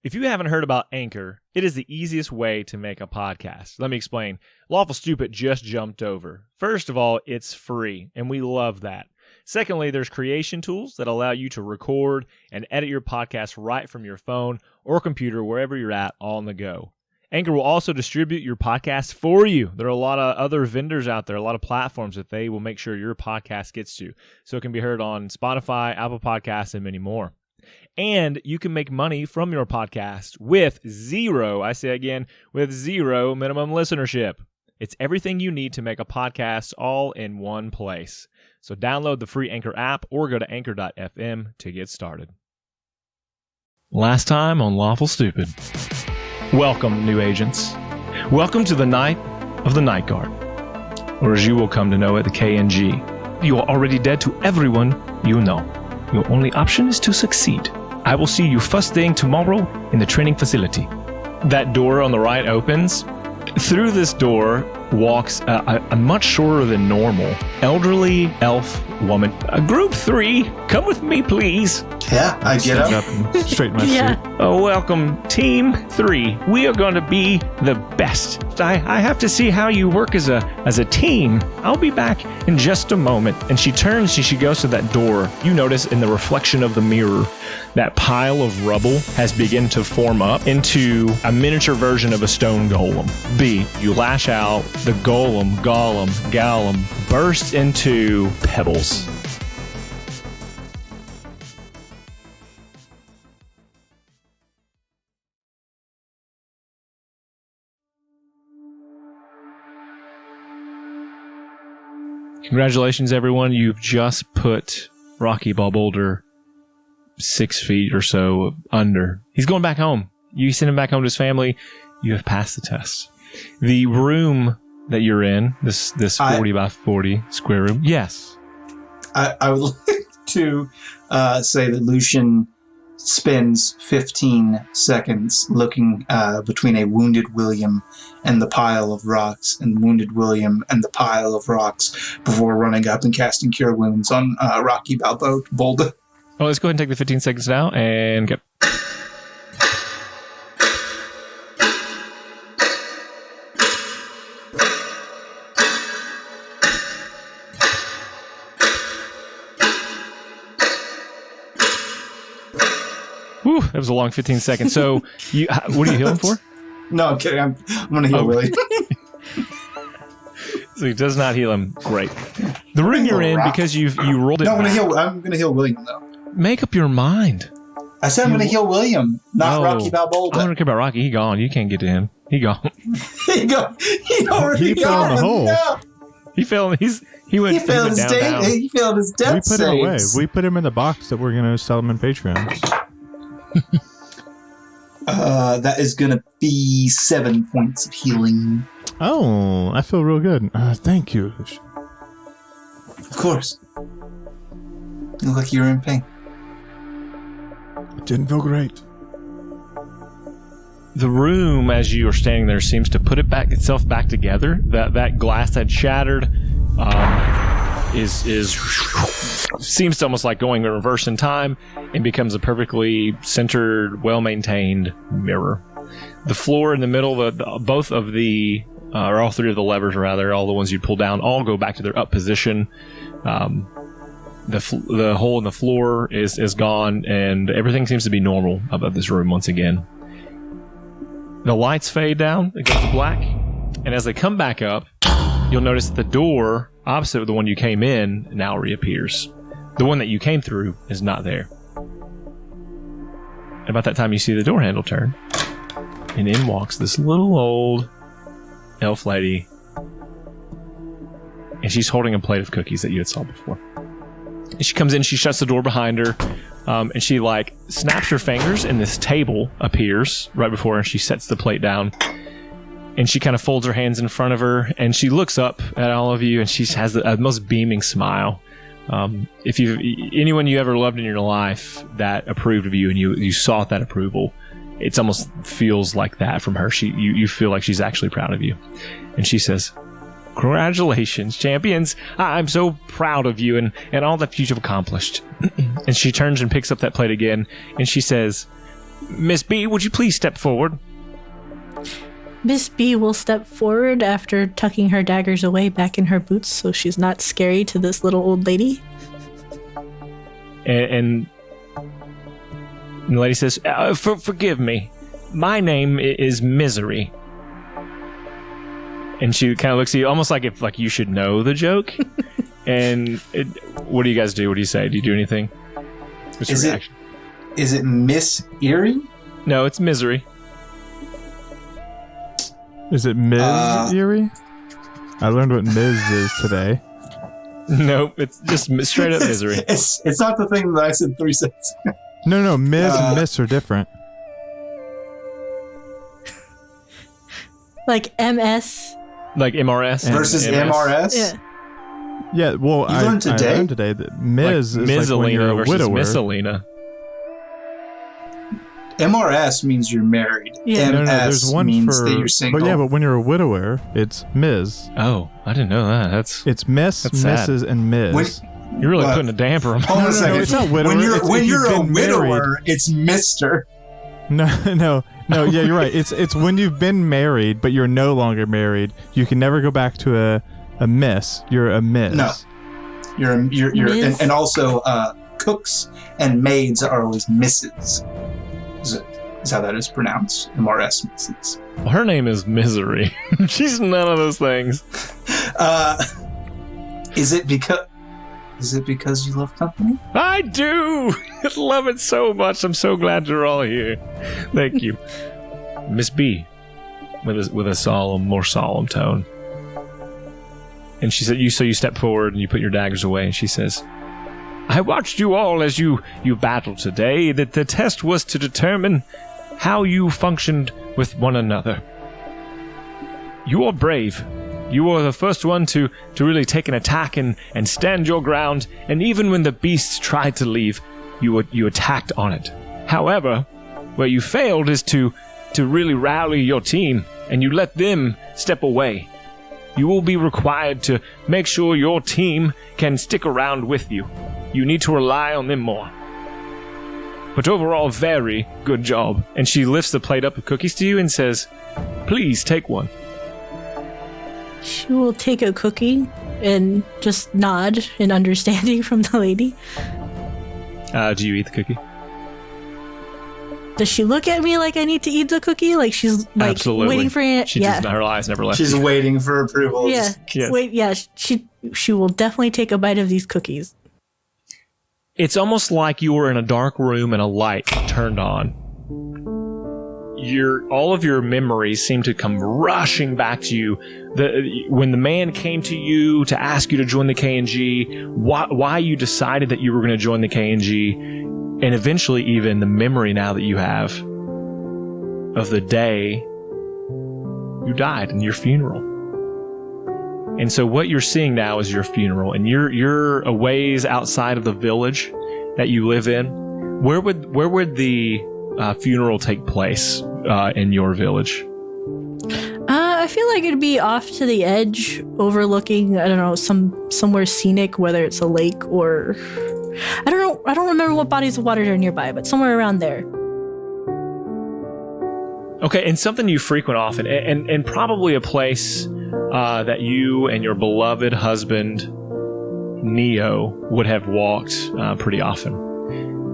If you haven't heard about Anchor, it is the easiest way to make a podcast. Let me explain. Lawful Stupid just jumped over. First of all, it's free, and we love that. Secondly, there's creation tools that allow you to record and edit your podcast right from your phone or computer, wherever you're at, all on the go. Anchor will also distribute your podcast for you. There are a lot of other vendors out there, a lot of platforms that they will make sure your podcast gets to. So it can be heard on Spotify, Apple Podcasts, and many more. And you can make money from your podcast with zero minimum listenership. It's everything you need to make a podcast all in one place. So download the free Anchor app or go to anchor.fm to get started. Last time on Lawful Stupid. Welcome, new agents. Welcome to the night of the Night Guard, or as you will come to know it, the KNG. You are already dead to everyone you know. Your only option is to succeed. I will see you first thing tomorrow in the training facility. That door on the right opens. Through this door walks a much shorter than normal elderly elf woman. Group 3, come with me, please. Yeah, I get up and straighten my suit. Oh, welcome, Team 3. We are going to be the best. I have to see how you work as a team. I'll be back in just a moment. And she turns, she goes to that door. You notice in the reflection of the mirror, that pile of rubble has begun to form up into a miniature version of a stone golem. B, you lash out, the golem, bursts into pebbles. Congratulations, everyone. You've just put Rocky Balboulda 6 feet or so under. He's going back home. You send him back home to his family. You have passed the test. The room that you're in, this 40 by 40 square room. Yes. I would like to say that Lucian spends 15 seconds looking between a wounded William and the pile of rocks, and wounded William and the pile of rocks before running up and casting Cure Wounds on Rocky Balboulda. Well, let's go ahead and take the 15 seconds now and get... Whew, that was a long 15 seconds. So, what are you healing for? No, I'm kidding. I'm going to heal William. So he does not heal him. Great. The room you're in, because you rolled it. No, I'm going to heal William, though. Make up your mind. I said I'm going to heal William, not Rocky Balboulda. I don't care about Rocky. He gone. You can't get to him. He gone. He already fell in the hole. No. He fell. He went down. He failed his death We put him away. saves. We put him in the box that we're going to sell him in Patreon. That is going to be 7 points of healing. Oh, I feel real good. Thank you. Of course. You look like you're in pain. It didn't feel great. The room, as you are standing there, seems to put itself back together. That glass that shattered seems to almost like going in reverse in time and becomes a perfectly centered, well-maintained mirror. The floor in the middle, both of the, or all three of the levers, rather, all the ones you pull down, all go back to their up position. The hole in the floor is gone, and everything seems to be normal about this room once again. The lights fade down, it goes to black, and as they come back up, you'll notice the door opposite of the one you came in now reappears. The one that you came through is not there. And about that time, you see the door handle turn, and in walks this little old elf lady, and she's holding a plate of cookies that you had saw before. And she comes in, she shuts the door behind her, and she snaps her fingers, and this table appears right before her, and she sets the plate down. And she kind of folds her hands in front of her, and she looks up at all of you, and she has the most beaming smile. If anyone you ever loved in your life that approved of you, and you sought that approval, it almost feels like that from her. You feel like she's actually proud of you. And she says, "Congratulations, champions. I'm so proud of you and all that you've accomplished." And she turns and picks up that plate again, and she says, Miss B, would you please step forward? Miss B will step forward after tucking her daggers away back in her boots so she's not scary to this little old lady. And the lady says, forgive me. My name is Misery. And she kind of looks at you almost like if you should know the joke. And what do you guys do? What do you say? Do you do anything? Is it Miss Erie? No, it's Misery. Is it Ms. Erie? I learned what Ms. is today. Nope, it's just straight up Misery. It's not the thing that I said 3 cents. No, Ms. and Miss are different. Like MS. Like MRS versus MRS? Yeah. Yeah, well, I learned today that Ms. like is like when you're a versus widower. Miss Alina. MRS means you're married. Yeah. MS there's one means for, that you're single. But when you're a widower, it's Ms. Oh, I didn't know that. It's Miss, That's sad. Mrs., and Ms. You're really putting a damper on. Hold on a second. it's not widower. When you're a widower, married. it's Mister. No. Yeah, you're right. It's when you've been married, but you're no longer married. You can never go back to a miss. You're a miss. No. You're Miss. and also cooks and maids are always misses. Is how that is pronounced. MRS misses. Well, her name is Misery. She's none of those things. Is it because you love company? I do. I love it so much. I'm so glad you're all here. Thank you, Miss B, with a more solemn tone. And she said, you step forward and you put your daggers away. And she says, I watched you all as you battled today. That the test was to determine how you functioned with one another. You are brave. You were the first one to really take an attack and stand your ground, and even when the beasts tried to leave, you attacked on it. However, where you failed is to really rally your team, and you let them step away. You will be required to make sure your team can stick around with you. You need to rely on them more. But overall, very good job. And she lifts the plate up of cookies to you and says, please take one. She will take a cookie and just nod in understanding from the lady. Do you eat the cookie? Does she look at me like I need to eat the cookie? Like she's like Absolutely. waiting for it? She just, her eyes never left. She's waiting for approval. Yeah. Yeah. Wait. Yeah. She will definitely take a bite of these cookies. It's almost like you were in a dark room and a light turned on. All of your memories seem to come rushing back to you. When the man came to you to ask you to join the KNG, why you decided that you were going to join the KNG, and eventually even the memory now that you have of the day you died and your funeral. And so what you're seeing now is your funeral, and you're a ways outside of the village that you live in. Where would the funeral take place in your village? I feel like it'd be off to the edge, overlooking, I don't know, somewhere scenic, whether it's a lake or I don't know. I don't remember what bodies of water are nearby, but somewhere around there. Okay, and something you frequent often, and probably a place that you and your beloved husband Neo would have walked pretty often.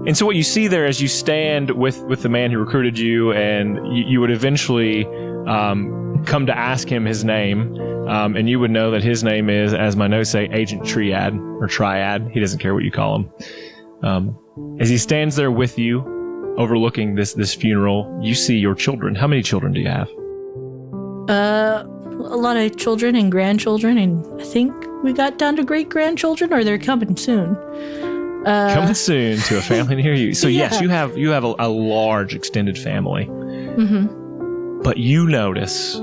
And so what you see there as you stand with the man who recruited you, and you would eventually come to ask him his name, and you would know that his name is, as my notes say, Agent Triad, or Triad. He doesn't care what you call him. As he stands there with you, overlooking this funeral, you see your children. How many children do you have? A lot of children and grandchildren, and I think we got down to great-grandchildren, or they're coming soon. Coming soon to a family near you. So Yeah. yes, you have a large extended family. Mm-hmm. But you notice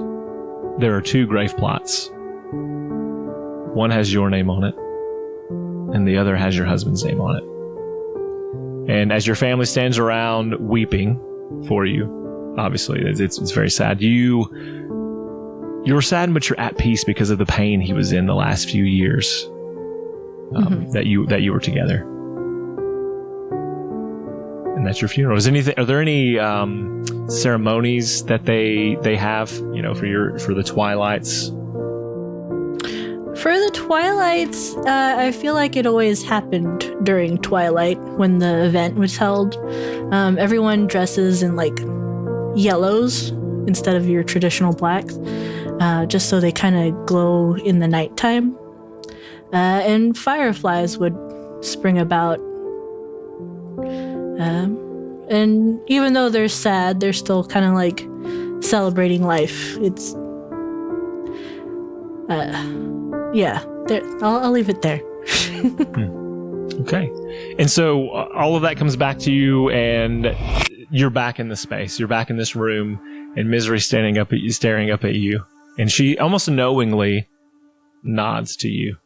there are 2 grave plots. One has your name on it, and the other has your husband's name on it. And as your family stands around weeping for you, obviously it's very sad. You're saddened, but you're at peace because of the pain he was in the last few years that you were together. And And that's your funeral. Are there any ceremonies that they have, for the Twilights? For the Twilights, I feel like it always happened during Twilight when the event was held. Everyone dresses in like yellows instead of your traditional blacks, just so they kind of glow in the nighttime. And fireflies would spring about. And even though they're sad, they're still kind of like celebrating life. It's yeah, I'll leave it there. Okay. And so all of that comes back to you, and you're back in the space. You're back in this room, and Misery staring up at you. And she almost knowingly nods to you.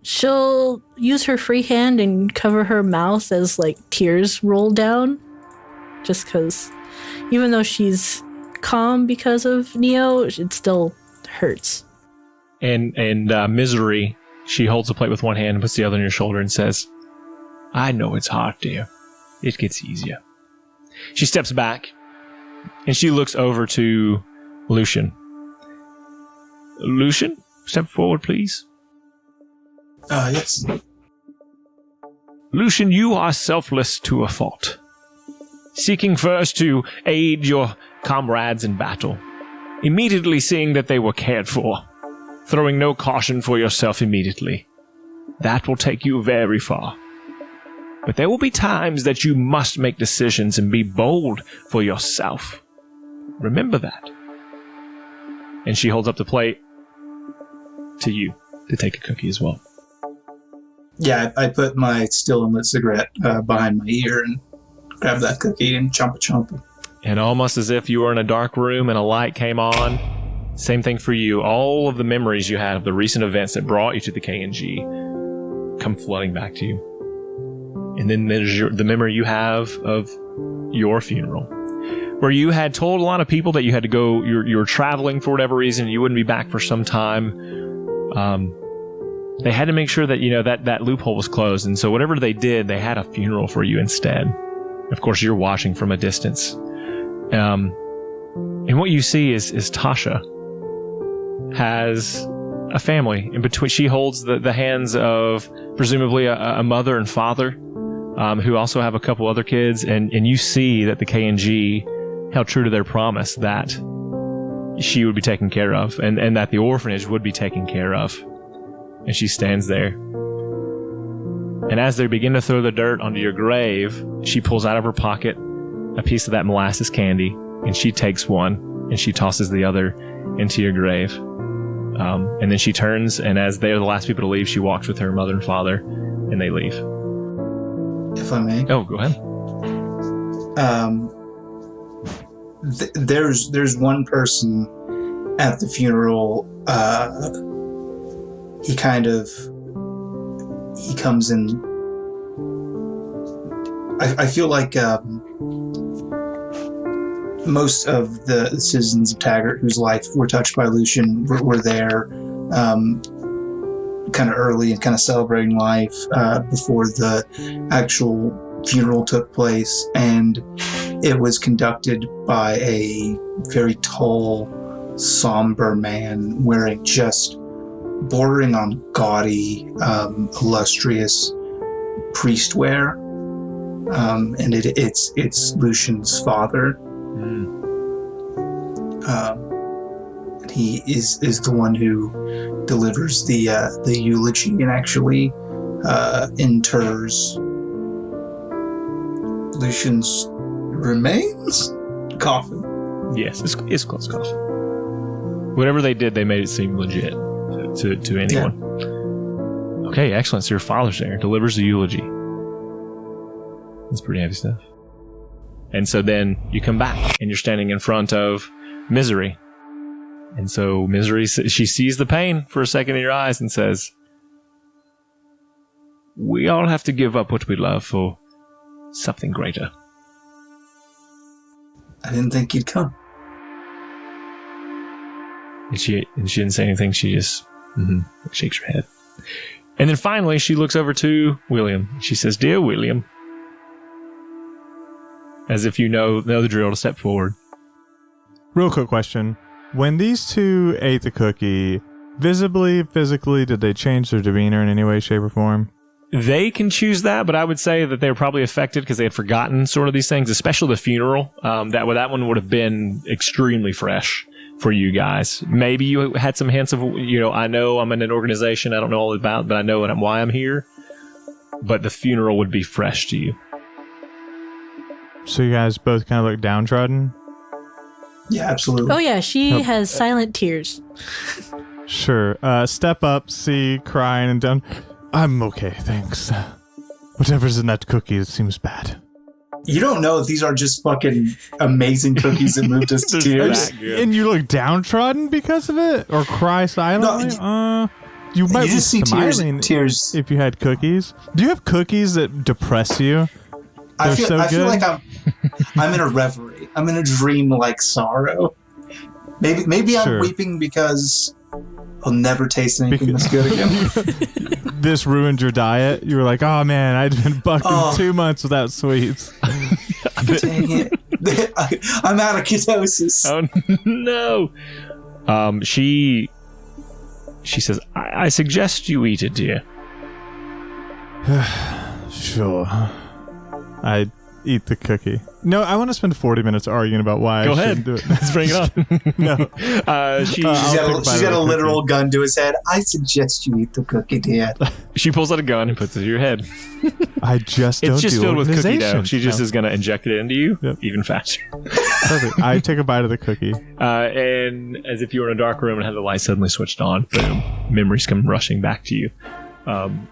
She'll use her free hand and cover her mouth as like tears roll down. Just because, even though she's calm because of Neo, it still hurts. And Misery, she holds a plate with one hand and puts the other on your shoulder and says, "I know it's hard, dear. It gets easier." She steps back and she looks over to Lucian. Lucian, step forward, please. Yes. Lucian, you are selfless to a fault. Seeking first to aid your comrades in battle, immediately seeing that they were cared for, throwing no caution for yourself immediately. That will take you very far. But there will be times that you must make decisions and be bold for yourself. Remember that. And she holds up the plate to you to take a cookie as well. Yeah, I put my still unlit cigarette behind my ear and grab that cookie and chomp. And almost as if you were in a dark room and a light came on, same thing for you. All of the memories you had of the recent events that brought you to the K&G come flooding back to you. And then there's the memory you have of your funeral, where you had told a lot of people that you had to go, you were traveling for whatever reason, you wouldn't be back for some time. They had to make sure that, that loophole was closed. And so whatever they did, they had a funeral for you instead. Of course, you're watching from a distance. And what you see is Tasha has a family in between. She holds the hands of presumably a mother and father, who also have a couple other kids. And you see that the K&G held true to their promise that she would be taken care of and that the orphanage would be taken care of. And she stands there. And as they begin to throw the dirt onto your grave, she pulls out of her pocket a piece of that molasses candy, and she takes one, and she tosses the other into your grave. And then she turns, and as they're the last people to leave, she walks with her mother and father, and they leave. If I may. Oh, go ahead. There's one person at the funeral. He comes in. I feel like most of the citizens of Taggart whose life were touched by Lucian were there kind of early and kind of celebrating life before the actual funeral took place, and it was conducted by a very tall, somber man wearing just bordering on gaudy, illustrious priest wear, and it's Lucian's father. And he is the one who delivers the eulogy and actually inters Lucian's remains. Coffin. Yes, it's close coffin. Whatever they did, they made it seem legit to anyone. Yeah. Okay, excellent. So your father's there, delivers the eulogy. That's pretty heavy stuff. And so then you come back, and you're standing in front of Misery. And so Misery, she sees the pain for a second in your eyes and says, "We all have to give up what we love for something greater." I didn't think you'd come. And she didn't say anything. She just shakes her head. And then finally, she looks over to William. She says, "Dear William, as if you know the drill to step forward. Real quick question. When these two ate the cookie, visibly, physically, did they change their demeanor in any way, shape, or form? They can choose that, but I would say that they were probably affected because they had forgotten sort of these things, especially the funeral. That one would have been extremely fresh for you guys. Maybe you had some hints of, I know I'm in an organization I don't know all about, but I know why I'm here. But the funeral would be fresh to you. So you guys both kind of look downtrodden? Yeah, absolutely. Oh yeah, she has silent tears. Sure. Step up, see, crying and down. I'm okay, thanks. Whatever's in that cookie, it seems bad. You don't know if these are just fucking amazing cookies that moved us to tears. And you look downtrodden because of it? Or cry silently? You might just see tears if you had cookies. Do you have cookies that depress you? I feel like I'm in a reverie. I'm in a dream-like sorrow. Maybe I'm weeping because I'll never taste anything this good again. This ruined your diet. You were like, oh man, I'd been bucking 2 months without sweets. Dang it. I'm out of ketosis. Oh no. She says, I suggest you eat it, dear. Sure. I eat the cookie. No, I want to spend 40 minutes arguing about why I shouldn't do it. Let's bring it on. No. She's got a literal gun to his head. I suggest you eat the cookie, dear. She pulls out a gun and puts it to your head. I just don't do It's just filled with cookie dough. She just No. is going to inject it into you even faster. Perfect. I take a bite of the cookie. And as if you were in a dark room and had the light suddenly switched on, boom, memories come rushing back to you.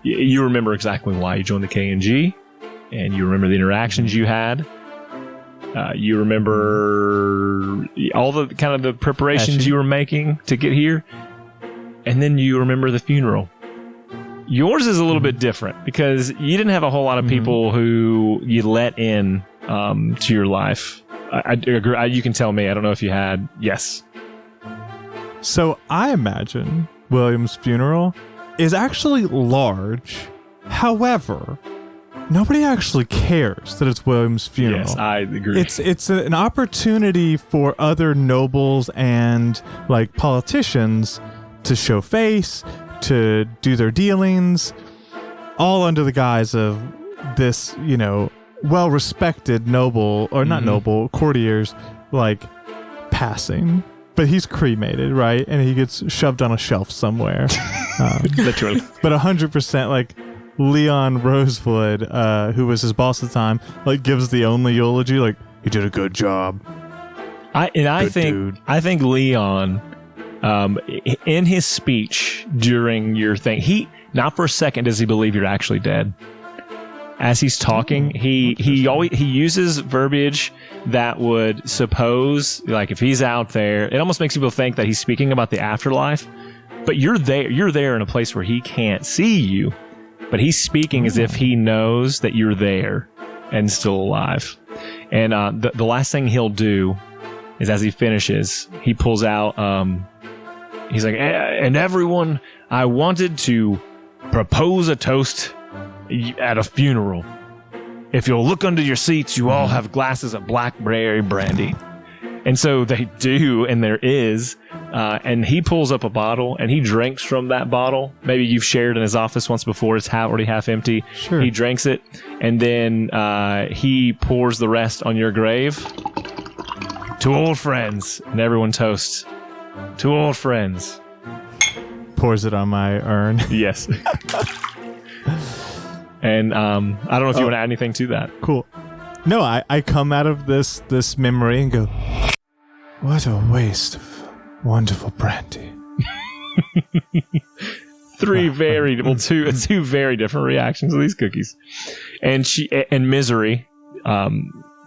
You remember exactly why you joined the KNG, and you remember the interactions you had. You remember all the kind of the preparations you were making to get here, and then you remember the funeral. Yours is a little bit different because you didn't have a whole lot of people who you let in to your life. I agree. You can tell me. I don't know if you had. Yes. So I imagine William's funeral is actually large. However, nobody actually cares that it's William's funeral. Yes, I agree. It's an opportunity for other nobles and like politicians to show face, to do their dealings, all under the guise of this, well-respected noble, or not noble, courtiers, like, passing. But he's cremated, right? And he gets shoved on a shelf somewhere. Literally. But 100%, like, Leon Rosewood, who was his boss at the time, like, gives the only eulogy, like, he did a good job. I think Leon, in his speech during your thing, he not for a second does he believe you're actually dead. As he's talking, he uses verbiage that would suppose, like, if he's out there, it almost makes people think that he's speaking about the afterlife. But you're there in a place where he can't see you, but he's speaking as if he knows that you're there and still alive. And the last thing he'll do is, as he finishes, he pulls out. He's like, and everyone, I wanted to propose a toast at a funeral. If you'll look under your seats, you all have glasses of blackberry brandy. And so they do, and there is. And he pulls up a bottle, and he drinks from that bottle. Maybe you've shared in his office once before. It's already half empty. Sure. He drinks it, and then he pours the rest on your grave. To old friends. And everyone toasts. To old friends. Pours it on my urn. Yes. And I don't know if you want to add anything to that. Cool. No, I come out of this memory and go, what a waste of wonderful brandy. Two very different reactions to these cookies. And Misery,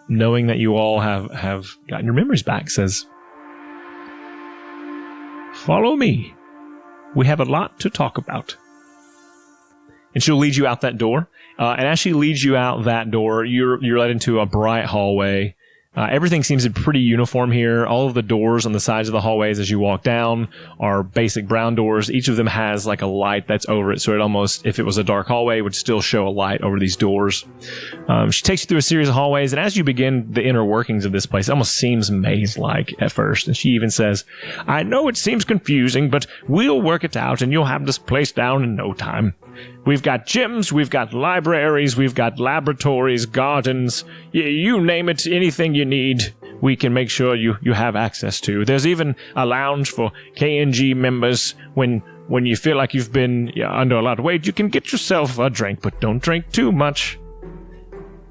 knowing that you all have gotten your memories back, says, follow me. We have a lot to talk about. And she'll lead you out that door. And as she leads you out that door, you're led into a bright hallway Everything seems pretty uniform here. All of the doors on the sides of the hallways as you walk down are basic brown doors. Each of them has like a light that's over it, so it almost, if it was a dark hallway, would still show a light over these doors. She takes you through a series of hallways, and as you begin the inner workings of this place, it almost seems maze-like at first. And she even says, I know it seems confusing, but we'll work it out, and you'll have this place down in no time. We've got gyms, we've got libraries, we've got laboratories, gardens, you name it, anything you need, we can make sure you have access to. There's even a lounge for KNG members. When you feel like you've been under a lot of weight, you can get yourself a drink, but don't drink too much.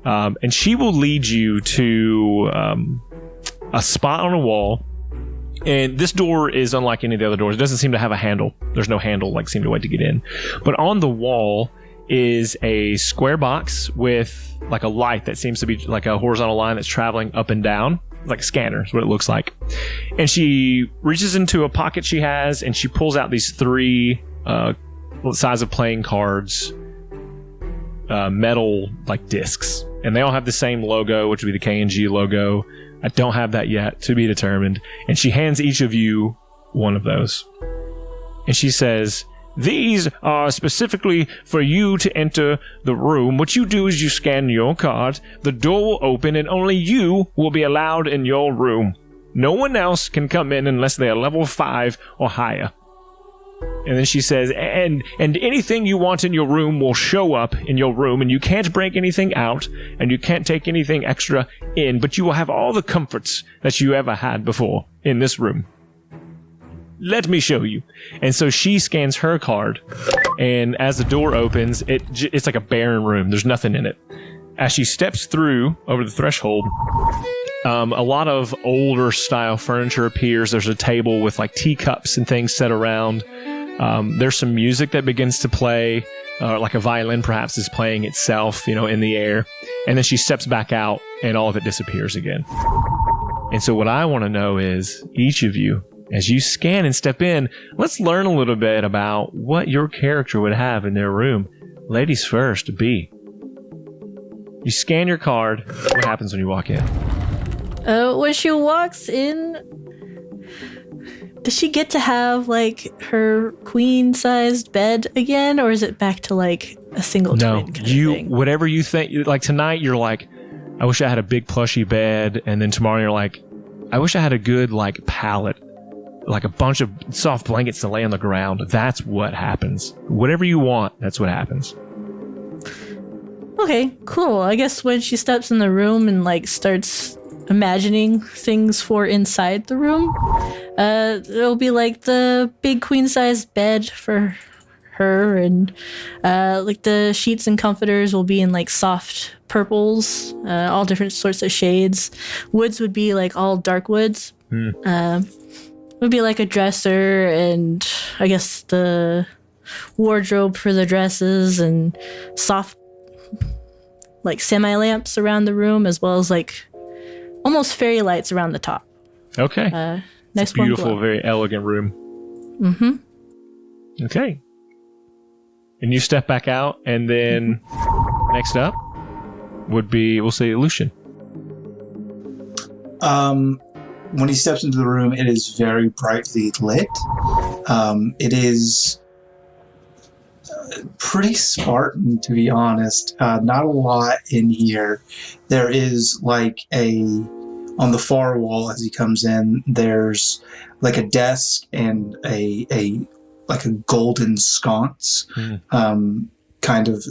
And she will lead you to a spot on a wall. And this door is unlike any of the other doors. It doesn't seem to have a handle. There's no handle, like, seem to wait to get in. But on the wall is a square box with, like, a light that seems to be like a horizontal line that's traveling up and down. Like a scanner is what it looks like. And she reaches into a pocket she has, and she pulls out these 3 size of playing cards, metal, like, discs. And they all have the same logo, which would be the KNG logo. I don't have that yet, to be determined. And she hands each of you one of those. And she says, these are specifically for you to enter the room. What you do is you scan your card, the door will open, and only you will be allowed in your room. No one else can come in unless they are level 5 or higher. And then she says, and anything you want in your room will show up in your room, and you can't break anything out, and you can't take anything extra in, but you will have all the comforts that you ever had before in this room. Let me show you. And so she scans her card, and as the door opens, it's like a barren room. There's nothing in it. As she steps through over the threshold, a lot of older style furniture appears. There's a table with like teacups and things set around. There's some music that begins to play, like a violin perhaps is playing itself, in the air. And then she steps back out and all of it disappears again. And so what I want to know is, each of you, as you scan and step in, let's learn a little bit about what your character would have in their room. Ladies first, B. You scan your card. What happens when you walk in? When she walks in, does she get to have, like, her queen-sized bed again? Or is it back to, like, a single twin kind of thing? Whatever you think. Like, tonight, you're like, I wish I had a big plushy bed. And then tomorrow, you're like, I wish I had a good, like, pallet. Like a bunch of soft blankets to lay on the ground. That's what happens. Whatever you want, that's what happens. Okay, cool. I guess when she steps in the room and, like, starts imagining things for inside the room, it'll be like the big queen-sized bed for her, and like the sheets and comforters will be in like soft purples, all different sorts of shades. Woods would be like all dark woods. Would be like a dresser, and I guess the wardrobe for the dresses, and soft like semi lamps around the room, as well as like almost fairy lights around the top. Okay. Nice, beautiful, very elegant room. Mm-hmm. Okay. And you step back out, and then next up would be, we'll say, Lucian. When he steps into the room, it is very brightly lit. It is pretty Spartan, to be honest. Not a lot in here. There is like on the far wall as he comes in, there's like a desk and a golden sconce, kind of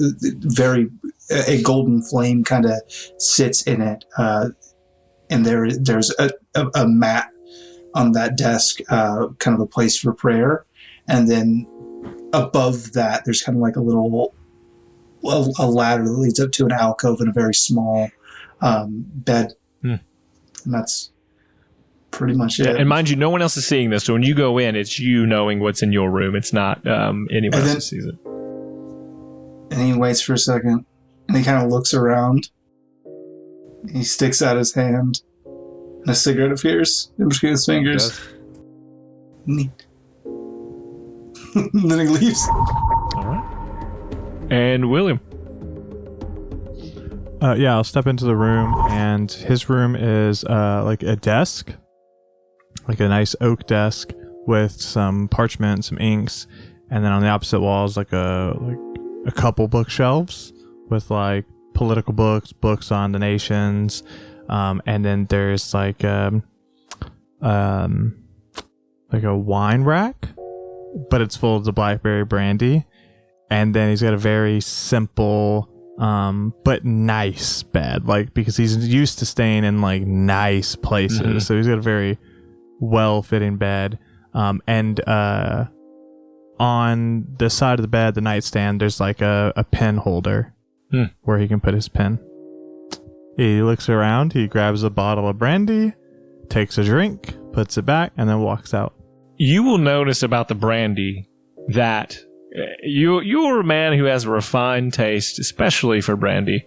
a golden flame kind of sits in it. And there's a mat on that desk, kind of a place for prayer. And then above that, there's kind of like a ladder that leads up to an alcove and a very small bed. And that's pretty much it. And mind you, no one else is seeing this. So when you go in, it's you knowing what's in your room. It's not anyone else who sees it. And he waits for a second, and he kind of looks around. He sticks out his hand, and a cigarette appears in between his fingers. Neat. And then he leaves. All right. And William. Yeah, I'll step into the room, and his room is like a desk, like a nice oak desk with some parchment, some inks, and then on the opposite wall is like a couple bookshelves with like political books, books on the nations, and then there's like a wine rack, but it's full of the blackberry brandy, and then he's got a very simple but nice bed, like because he's used to staying in like nice places, so he's got a very well-fitting bed, and on the side of the bed, the nightstand, there's like a pen holder where he can put his pen. He looks around, he grabs a bottle of brandy, takes a drink, puts it back, and then walks out. You will notice about the brandy that you're a man who has a refined taste, especially for brandy,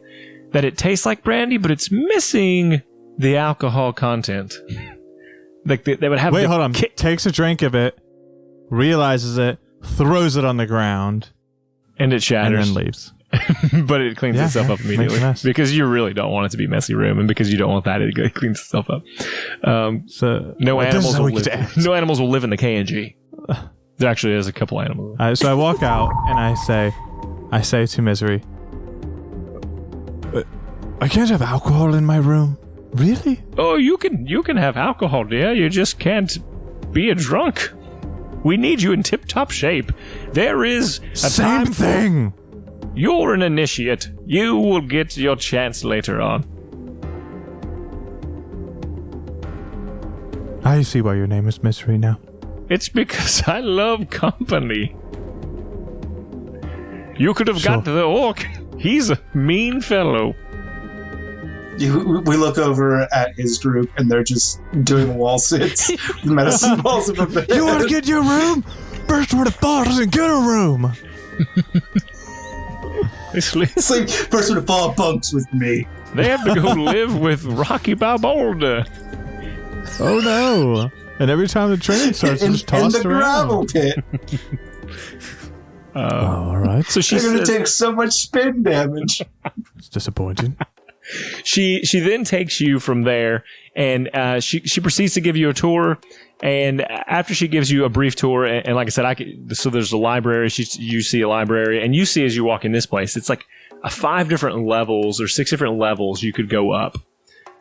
that it tastes like brandy, but it's missing the alcohol content. Like they would have. Wait, hold on. Takes a drink of it, realizes it, throws it on the ground, and it shatters, and then leaves. But it cleans itself up immediately because you really don't want it to be a messy room, and because you don't want that, it cleans itself up. So no animals will live. No animals will live in the K&G. There actually is a couple animals. So I walk out and I say to Misery, I can't have alcohol in my room. Really? Oh, you can have alcohol, dear. You just can't be a drunk. We need you in tip-top shape. There is a same thing. You're an initiate. You will get your chance later on. I see why your name is Misery now. It's because I love company. You could have got the orc. He's a mean fellow. We look over at his group, and they're just doing wall sits with medicine balls in the bed. You want to get your room? First one to fall doesn't get a room. It's like first one to fall bunks with me. They have to go live with Rocky Balboulda. Oh no! And every time the train starts, it's just tossed in the around. gravel pit. All right. So she's going to take so much spin damage. It's disappointing. She then takes you from there, and she proceeds to give you a tour. And after she gives you a brief tour, and like I said, so there's a library. You see a library, and you see as you walk in this place, it's like 5 different levels or 6 different levels you could go up.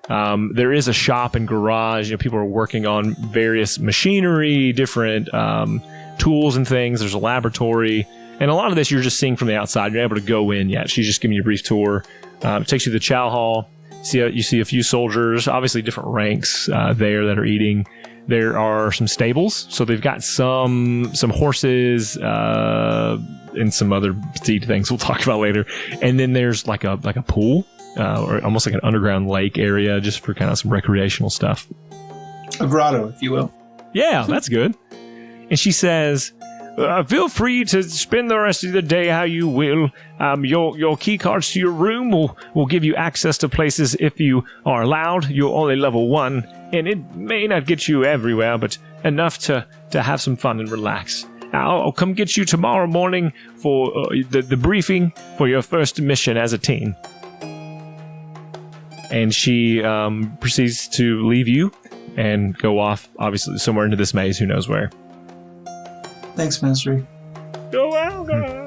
There is a shop and garage. People are working on various machinery, different tools and things. There's a laboratory, and a lot of this you're just seeing from the outside. You're able to go in yet. She's just giving you a brief tour. It takes you to the Chow Hall. You see a few soldiers, obviously different ranks there that are eating. There are some stables, so they've got some horses and some other feed things we'll talk about later. And then there's like a pool, or almost like an underground lake area, just for kind of some recreational stuff. A grotto, if you will. Yeah, that's good. And she says, feel free to spend the rest of the day how you will. Your key cards to your room will give you access to places if you are allowed. You're only level 1, and it may not get you everywhere, but enough to have some fun and relax. I'll come get you tomorrow morning for the briefing for your first mission as a team. And she proceeds to leave you and go off, obviously, somewhere into this maze, who knows where. Thanks, Ministry. You're welcome.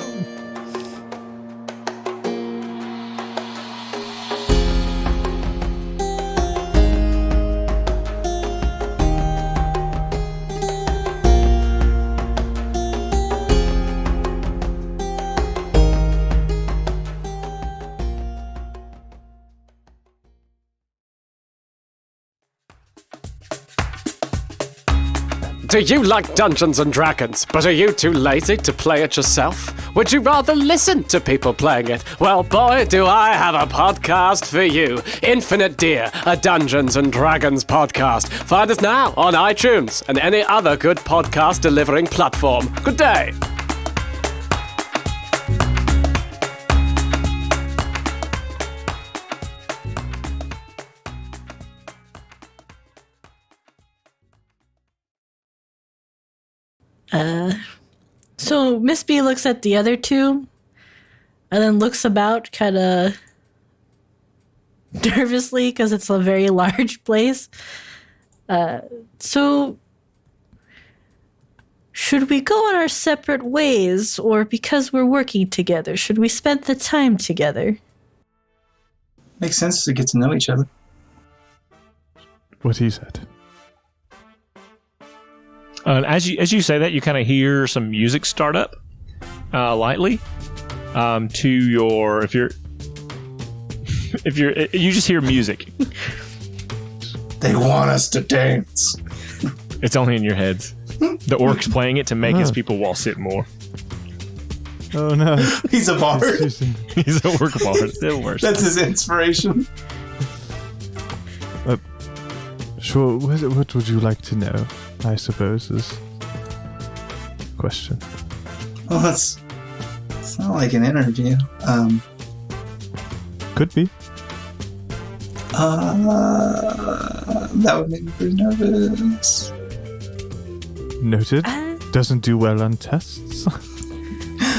Do you like Dungeons and Dragons, but are you too lazy to play it yourself? Would you rather listen to people playing it? Well, boy, do I have a podcast for you. Infinite Deer, a Dungeons and Dragons podcast. Find us now on iTunes and any other good podcast delivering platform. Good day. So Miss B looks at the other two and then looks about, kind of nervously because it's a very large place. So, should we go on our separate ways, or because we're working together, should we spend the time together? Makes sense to get to know each other. What he said. As you say that, you kind of hear some music start up lightly to your if you're you just hear music. They want us to dance. It's only in your heads. The orc's playing it to make his people wall sit more. Oh no. He's a bard. He's a orc bard. Still worse. That's his inspiration. Sure, what would you like to know, I suppose, is the question. Well, it's not like an interview. Could be. That would make me pretty nervous. Noted. Doesn't do well on tests.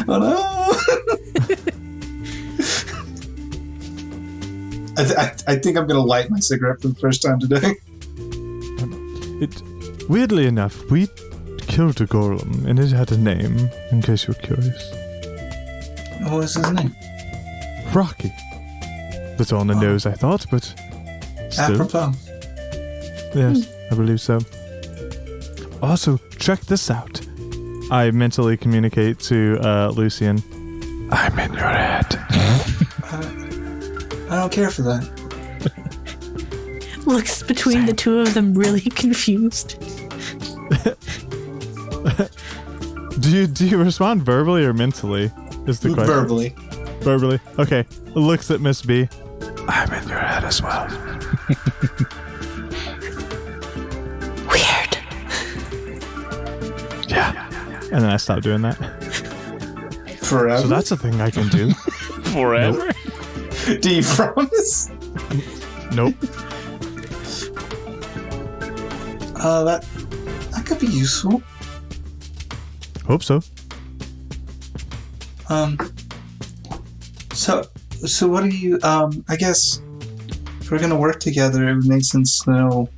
Oh no! I think I'm gonna light my cigarette for the first time today. Weirdly enough, we killed a golem, and it had a name, in case you're curious. What was his name? Rocky. That's on the nose, I thought, but still. Apropos. Yes, I believe so. Also, check this out. I mentally communicate to Lucian. I'm in your head. I don't care for that. Looks between the two of them really confused. Do you respond verbally or mentally? Is the question. Verbally. Verbally. Okay. Looks at Miss B. I'm in your head as well. Weird. Yeah. And then I stopped doing that. Forever? So that's a thing I can do. Forever? Do you promise? Nope. That could be useful. Hope so. So what do you, I guess if we're gonna work together, it would make sense to know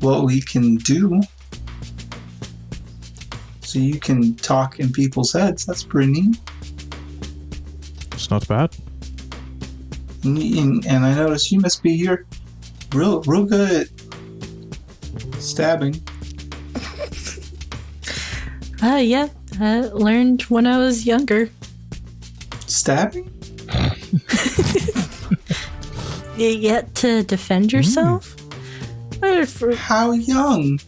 what we can do. So you can talk in people's heads. That's pretty neat. It's not bad. And I notice you must be here real good at stabbing. Yeah. I learned when I was younger. Stabbing? Yet to defend yourself? How young?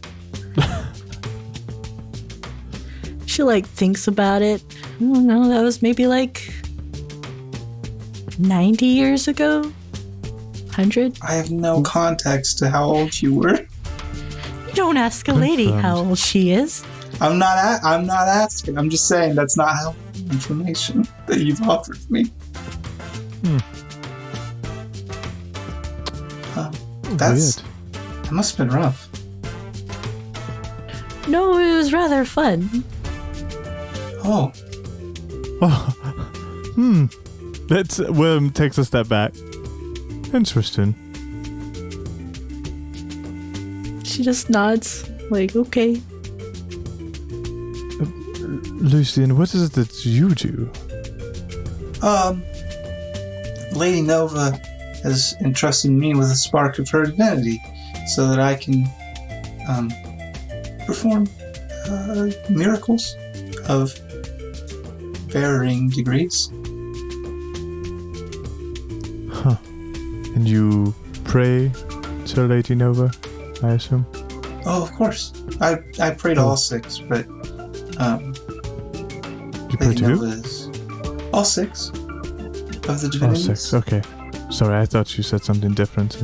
She thinks about it. I don't know, that was maybe 90 years ago? 100? I have no context to how old you were. You don't ask a lady how old she is. I'm not asking. I'm just saying that's not helpful information that you've offered me. That must have been rough. No, it was rather fun. Oh. That's William takes a step back. Interesting. She just nods, okay. Lucian, what is it that you do? Lady Nova has entrusted me with a spark of her divinity so that I can perform miracles of varying degrees. Huh. And you pray to Lady Nova, I assume? Oh, of course. I prayed all six, but you pray Lady to Nova who? is all six of the All divinities. six, okay. Sorry, I thought you said something different.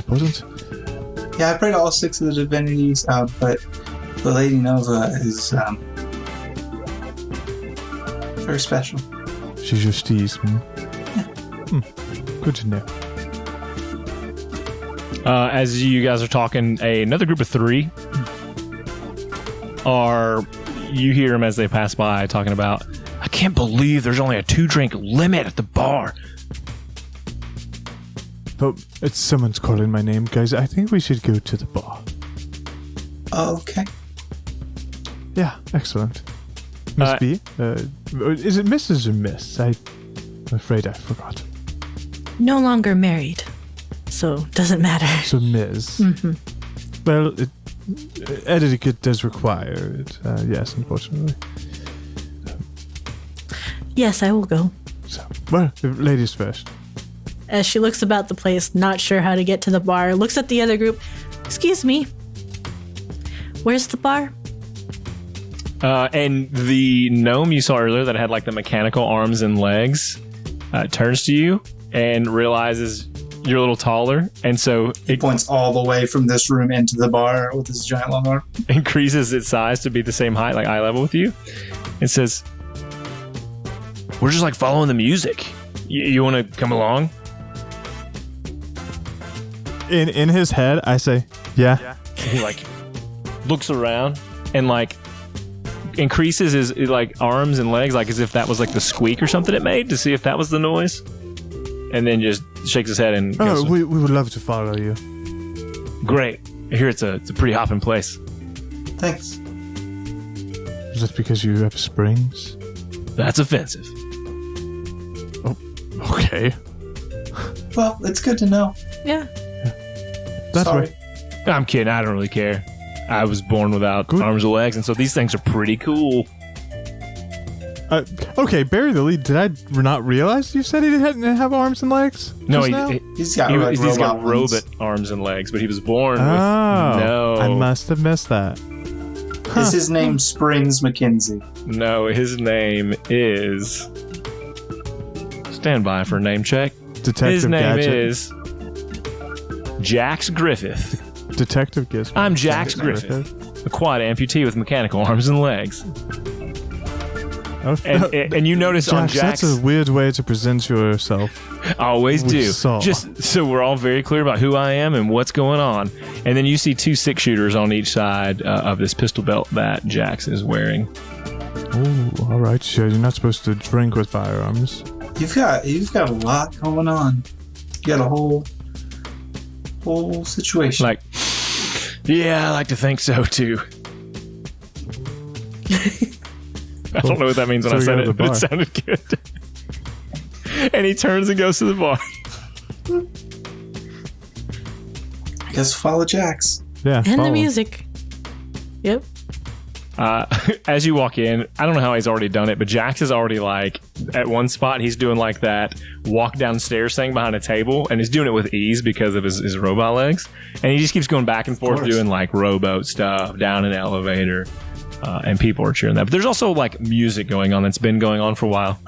Wasn't? Yeah, I prayed all six of the divinities, but the Lady Nova is very special. She's your steez, Good to know. As you guys are talking, another group of three you hear them as they pass by talking about, I can't believe there's only a 2-drink limit at the bar. but it's someone's calling my name, guys. I think we should go to the bar. Okay. Yeah, excellent. Miss B, is it Mrs. or Miss? I'm afraid I forgot. No longer married, so doesn't matter. So Ms. Mm-hmm. Well, etiquette does require it. Yes, unfortunately. Yes, I will go. So, well, ladies first. As she looks about the place, not sure how to get to the bar, looks at the other group. Excuse me. Where's the bar? And the gnome you saw earlier that had like the mechanical arms and legs turns to you and realizes you're a little taller, and so It points all the way from this room into the bar with his giant long arm. increases its size to be the same height, like eye level with you. It says, "We're just like following the music. You want to come along?" In his head, I say, yeah. He like looks around and like increases his like arms and legs, like as if that was like the squeak or something it made, to see if that was the noise, and then just shakes his head and goes, We would love to follow you. "Great. I hear it's a pretty hopping place." Thanks. Is that because you have springs? "That's offensive." Okay. Well, it's good to know. Yeah. That's Sorry. right. I'm kidding. I don't really care. I was born without Good. arms or legs, and so these things are pretty cool. Okay, bury the lead. Did I not realize you said he didn't have arms and legs? No, just now? He's got he's robot got ones. robot arms and legs, but he was born with Oh, I no. must have missed that. Is his name Springs McKenzie? No, his name is. Stand by for a name check. Detective His name Gadget. is Jax Griffith. Detective Gizmo. I'm Jax Griffith, a quad amputee with mechanical arms and legs. Oh, And you notice on Jax, that's a weird way to present yourself. I always We do. saw. Just so we're all very clear about who I am and what's going on. And then you see 2 6-shooters on each side of this pistol belt that Jax is wearing. Oh, all right. Sure, you're not supposed to drink with firearms. You've got a lot going on. You got a whole situation. Like, yeah, I like to think so too. I don't know what that means when So I we said go to it, the but it bar. sounded good. And he turns and goes to the bar. I guess follow Jax. Yeah. And follow the him. music. Yep. As you walk in, I don't know how he's already done it, but Jax is already like at one spot. He's doing like that walk downstairs thing behind a table, and he's doing it with ease because of his robot legs. And he just keeps going back and forth course. doing like rowboat stuff down an elevator, and people are cheering that. But there's also like music going on that's been going on for a while.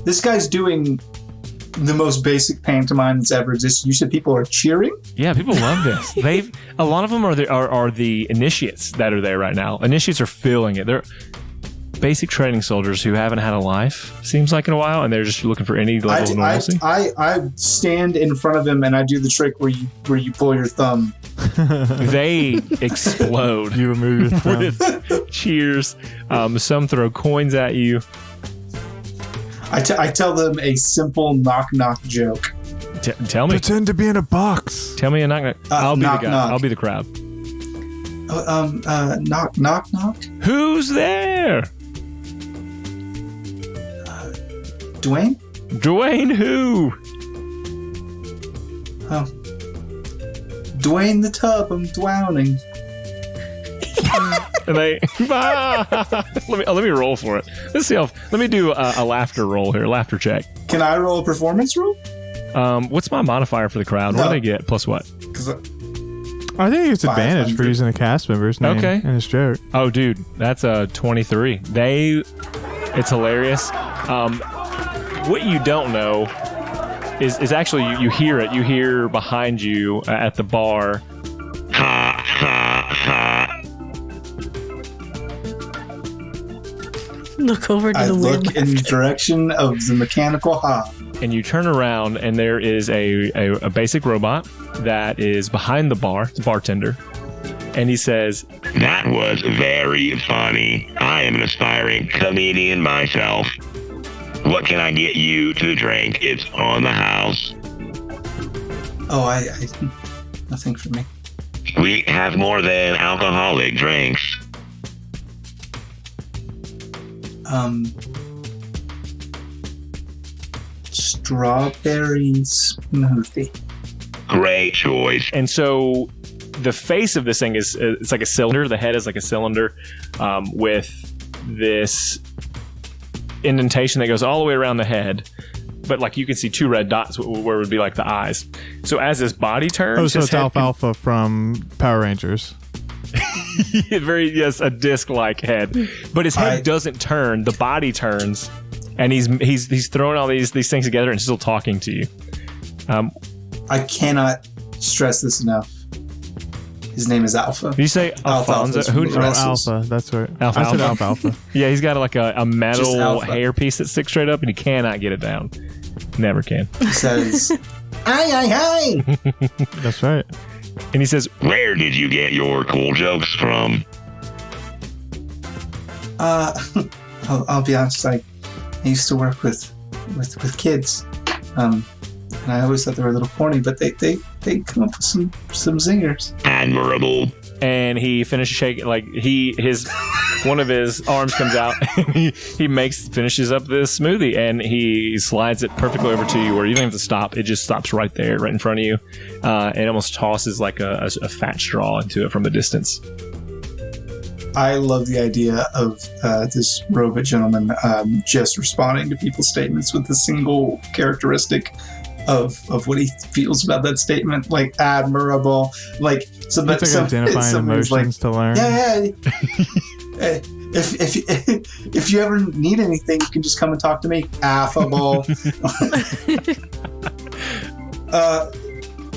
This guy's doing the most basic pantomime that's ever existed. You said people are cheering? Yeah, people love this. A lot of them are the initiates that are there right now. Initiates are feeling it. They're basic training soldiers who haven't had a life, seems like, in a while, and they're just looking for any level of normalcy. I stand in front of him and I do the trick where you pull your thumb. They explode You remove your thumb. with cheers. Some throw coins at you. I tell them a simple knock joke. Tell me. Pretend to be in a box. Tell me a knock. I'll be knock, the guy. knock. I'll be the crowd. Knock. Who's there? Dwayne? Dwayne who? Dwayne the tub, I'm drowning. And they let me roll for it. Let's see how. Let me do a laughter roll here. Laughter check. Can I roll a performance roll? What's my modifier for the crowd? What do No. they get? Plus what? 'Cause I think it's advantage for 500. using a cast member's name Okay. in his joke. Oh, dude, that's a 23. It's hilarious. What you don't know is actually you hear it. You hear behind you at the bar. Ha ha ha. Look over to I the look weird in the direction of the mechanical hob. And you turn around, and there is a basic robot that is behind the bar. It's a bartender. And he says, That was very funny. I am an aspiring comedian myself. What can I get you to drink? It's on the house. Oh, I nothing for me. We have more than alcoholic drinks. Strawberry smoothie. Great choice. And so the face of this thing is it's like a cylinder. The head is like a cylinder with this indentation that goes all the way around the head. But like you can see two red dots where it would be like the eyes. So as his body turns, Oh, so it's Alfalfa from Power Rangers. a disc-like head. But his head doesn't turn. The body turns, and he's throwing all these things together and still talking to you. I cannot stress this enough. His name is Alpha. Did you say Alfonso? Alpha. That's right. Alpha. I said Alfalfa. Yeah, he's got like a metal hair piece that sticks straight up, and he cannot get it down. Never can. He says, "Aye, aye, aye." That's right. And he says, Where did you get your cool jokes from? I'll be honest. I used to work with kids, and I always thought they were a little corny, but they come up with some zingers. Admirable. and he finishes shaking, like one of his arms comes out and he finishes up this smoothie and he slides it perfectly over to you where you don't have to stop. It just stops right there, right in front of you. And almost tosses like a fat straw into it from a distance. I love the idea of this robot gentleman just responding to people's statements with a single characteristic of what he feels about that statement, like admirable, like so. But it's like identifying emotions like, to learn. Yeah. If you ever need anything, you can just come and talk to me. Affable.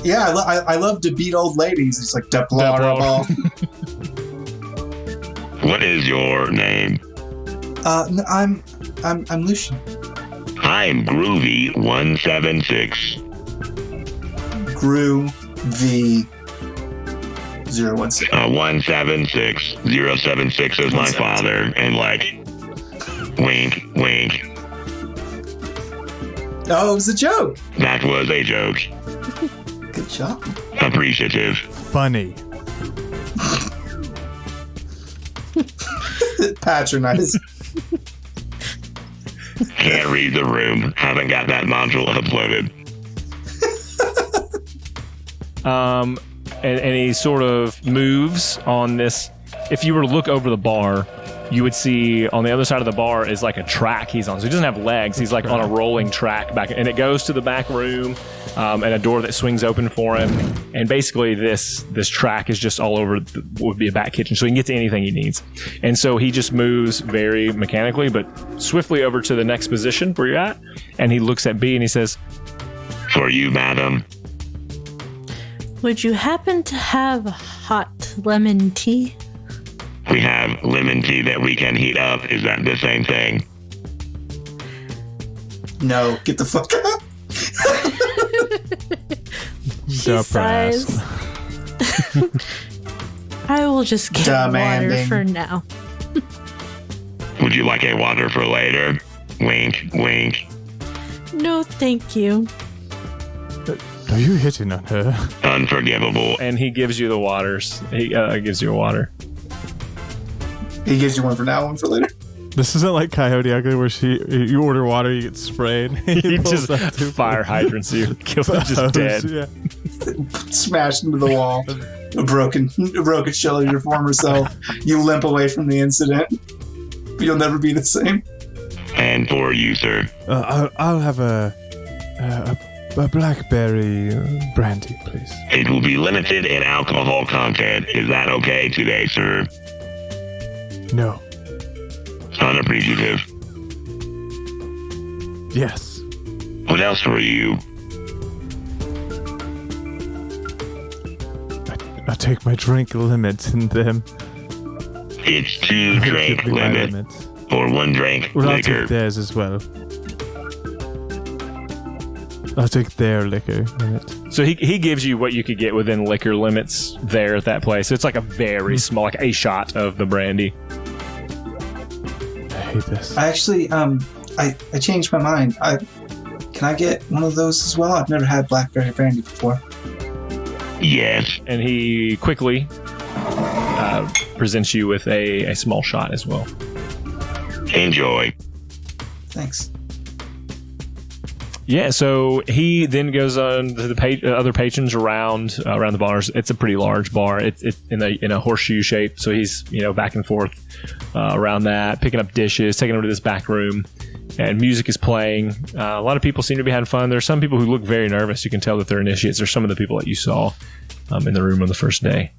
Yeah, I love to beat old ladies. It's like deplorable. What is your name? I'm Lucian. I'm Groovy 176. Groovy 016. 176 076 is my father, and like, wink, wink. Oh, it was a joke. That was a joke. Good job. Appreciative. Funny. Patronize. Can't read the room. Haven't got that module uploaded. And he sort of moves on this. If you were to look over the bar, you would see on the other side of the bar is like a track he's on. So he doesn't have legs. He's like on a rolling track back, and it goes to the back room, and a door that swings open for him. And basically, this track is just all over. Would be a back kitchen, so he can get to anything he needs. And so he just moves very mechanically, but swiftly over to the next position where you're at, and he looks at B and he says, For you, madam. Would you happen to have hot lemon tea? We have lemon tea that we can heat up. Is that the same thing? No, get the fuck out. She sighs. I will just get water for now. Would you like a water for later? Wink, wink. No, thank you. Are you hitting on her? Unforgivable. and he gives you the waters. He gives you a water. He gives you one for now, one for later. This isn't like Coyote Ugly where you order water, you get sprayed. He just fire hydrants you. Kills them just dead. Yeah. Smashed into the wall. A broken shell of your former self. You limp away from the incident. You'll never be the same. And for you, sir. I'll have a blackberry brandy, please. It will be limited in alcohol content. Is that okay today, sir? No. Unappreciative. Yes. What else for you? I take my drink limit in them. It's 2 drink limit. Or 1 drink Well, I'll liquor. take theirs as well. I'll take their liquor limit. So he gives you what you could get within liquor limits there at that place. It's like a very small, like a shot of the brandy. I hate this. I actually, I changed my mind. Can I get one of those as well? I've never had blackberry brandy before. Yes. And he quickly presents you with a small shot as well. Enjoy. Thanks. Yeah, so he then goes on to the other patrons around the bars. It's a pretty large bar. It's in a horseshoe shape, so he's back and forth around that, picking up dishes, taking them to this back room, and music is playing. A lot of people seem to be having fun. There's some people who look very nervous. You can tell that they're initiates. There's some of the people that you saw in the room on the first day.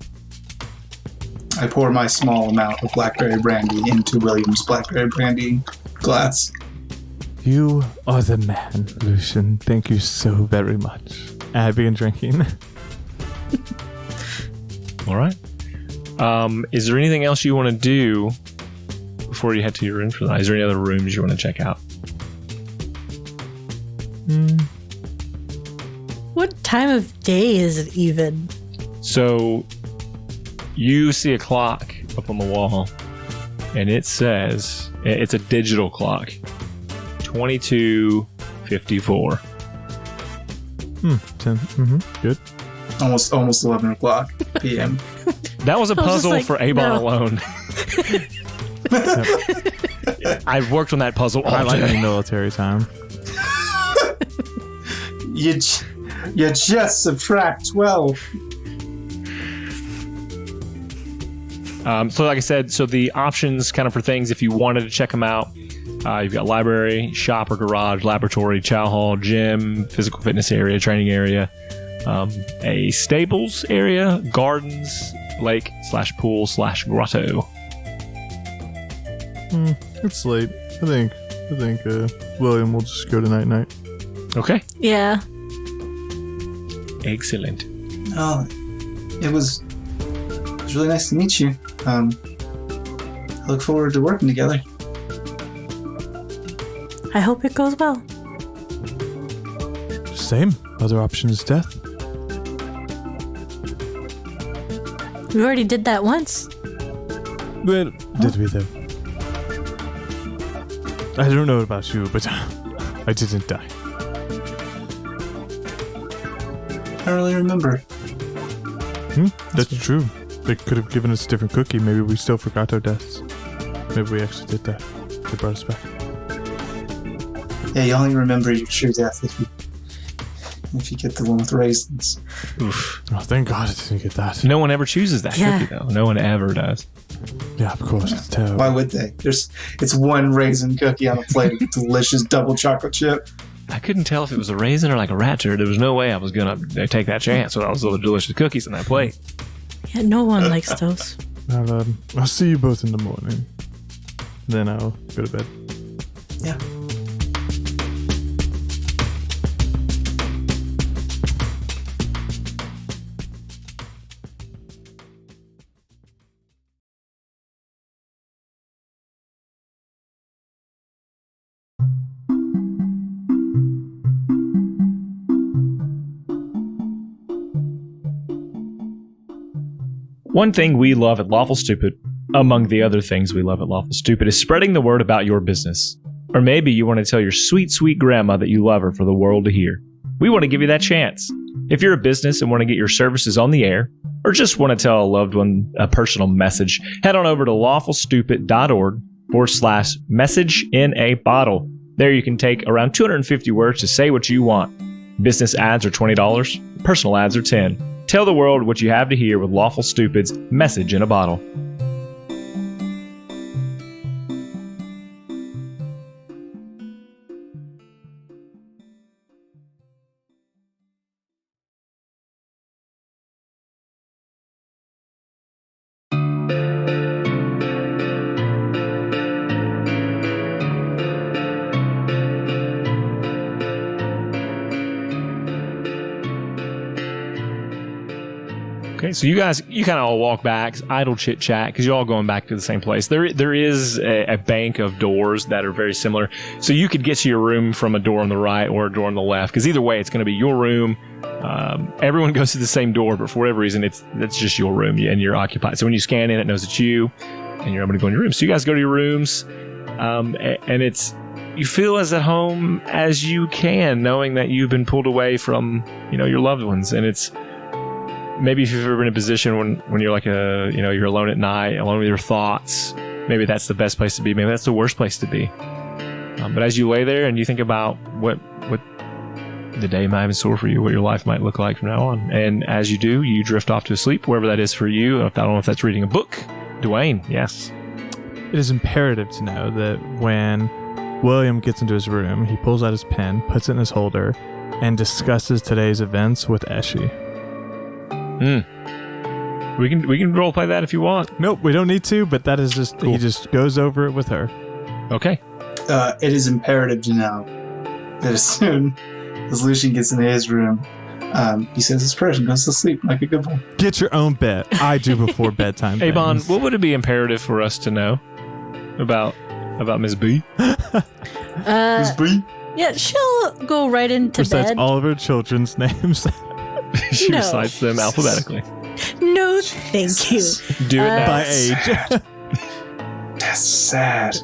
I pour my small amount of blackberry brandy into William's blackberry brandy glass. You are the man, Lucian. Thank you so very much. I begin drinking. All right. Is there anything else you want to do before you head to your room for the night? Is there any other rooms you want to check out? What time of day is it even? So you see a clock up on the wall, and it says, it's a digital clock, 22:54. 10. Good. Almost 11 o'clock p.m. That was a puzzle for Avon alone. I've worked on that puzzle all I like day. the military time. You just subtract 12. So like I said, so the options kind of for things, if you wanted to check them out, you've got library, shop or garage, laboratory, chow hall, gym, physical fitness area, training area, a stables area, gardens, lake/pool/grotto. It's late. I think William will just go to night. Okay. Yeah. Excellent. Oh, it was really nice to meet you. I look forward to working together. I hope it goes well. Same. Other option is death. We already did that once. Well, did we though? I don't know about you, but I didn't die. I don't really remember. That's true. They could have given us a different cookie. Maybe we still forgot our deaths. Maybe we actually did that. They brought us back. Yeah, you only remember your true death if you get the one with raisins. Oof. Oh, thank God I didn't get that. No one ever chooses that cookie, though. No one ever does. Yeah, of course. It's terrible. Why would they? It's one raisin cookie on a plate of delicious double chocolate chip. I couldn't tell if it was a raisin or like a rat turd. There was no way I was going to take that chance with all those delicious cookies on that plate. Yeah, no one likes those. I'll see you both in the morning. Then I'll go to bed. Yeah. One thing we love at Lawful Stupid, among the other things we love at Lawful Stupid, is spreading the word about your business. Or maybe you want to tell your sweet, sweet grandma that you love her for the world to hear. We want to give you that chance. If you're a business and want to get your services on the air, or just want to tell a loved one a personal message, head on over to lawfulstupid.org/message in a bottle. There you can take around 250 words to say what you want. Business ads are $20, personal ads are $10. Tell the world what you have to hear with Lawful Stupid's Message in a Bottle. Okay, so you kind of all walk back, idle chit chat, because you're all going back to the same place. There is a bank of doors that are very similar, so you could get to your room from a door on the right or a door on the left. Because either way, it's going to be your room. Everyone goes to the same door, but for whatever reason, that's just your room and you're occupied. So when you scan in, it knows it's you, and you're able to go in your room. So you guys go to your rooms, and you feel as at home as you can, knowing that you've been pulled away from your loved ones, and it's maybe if you've ever been in a position when you're like you're alone at night, alone with your thoughts, maybe that's the best place to be. Maybe that's the worst place to be. But as you lay there and you think about what the day might have in store for you, what your life might look like from now on, and as you do, you drift off to sleep, wherever that is for you. I don't know if that's reading a book. Dwayne, yes. It is imperative to know that when William gets into his room, he pulls out his pen, puts it in his holder, and discusses today's events with Eshi. We can role play that if you want. Nope, we don't need to, but that is just cool. He just goes over it with her. Okay. It is imperative to know that as soon as Lucian gets into his room, he says his prayers and goes to sleep like a good boy. Get your own bed. I do before bedtime. Avon, what would it be imperative for us to know about Ms. B? Ms. B? Yeah, she'll go right into Recites bed. all of her children's names. She recites them alphabetically. No, thank you. Do it now. By age. That's sad.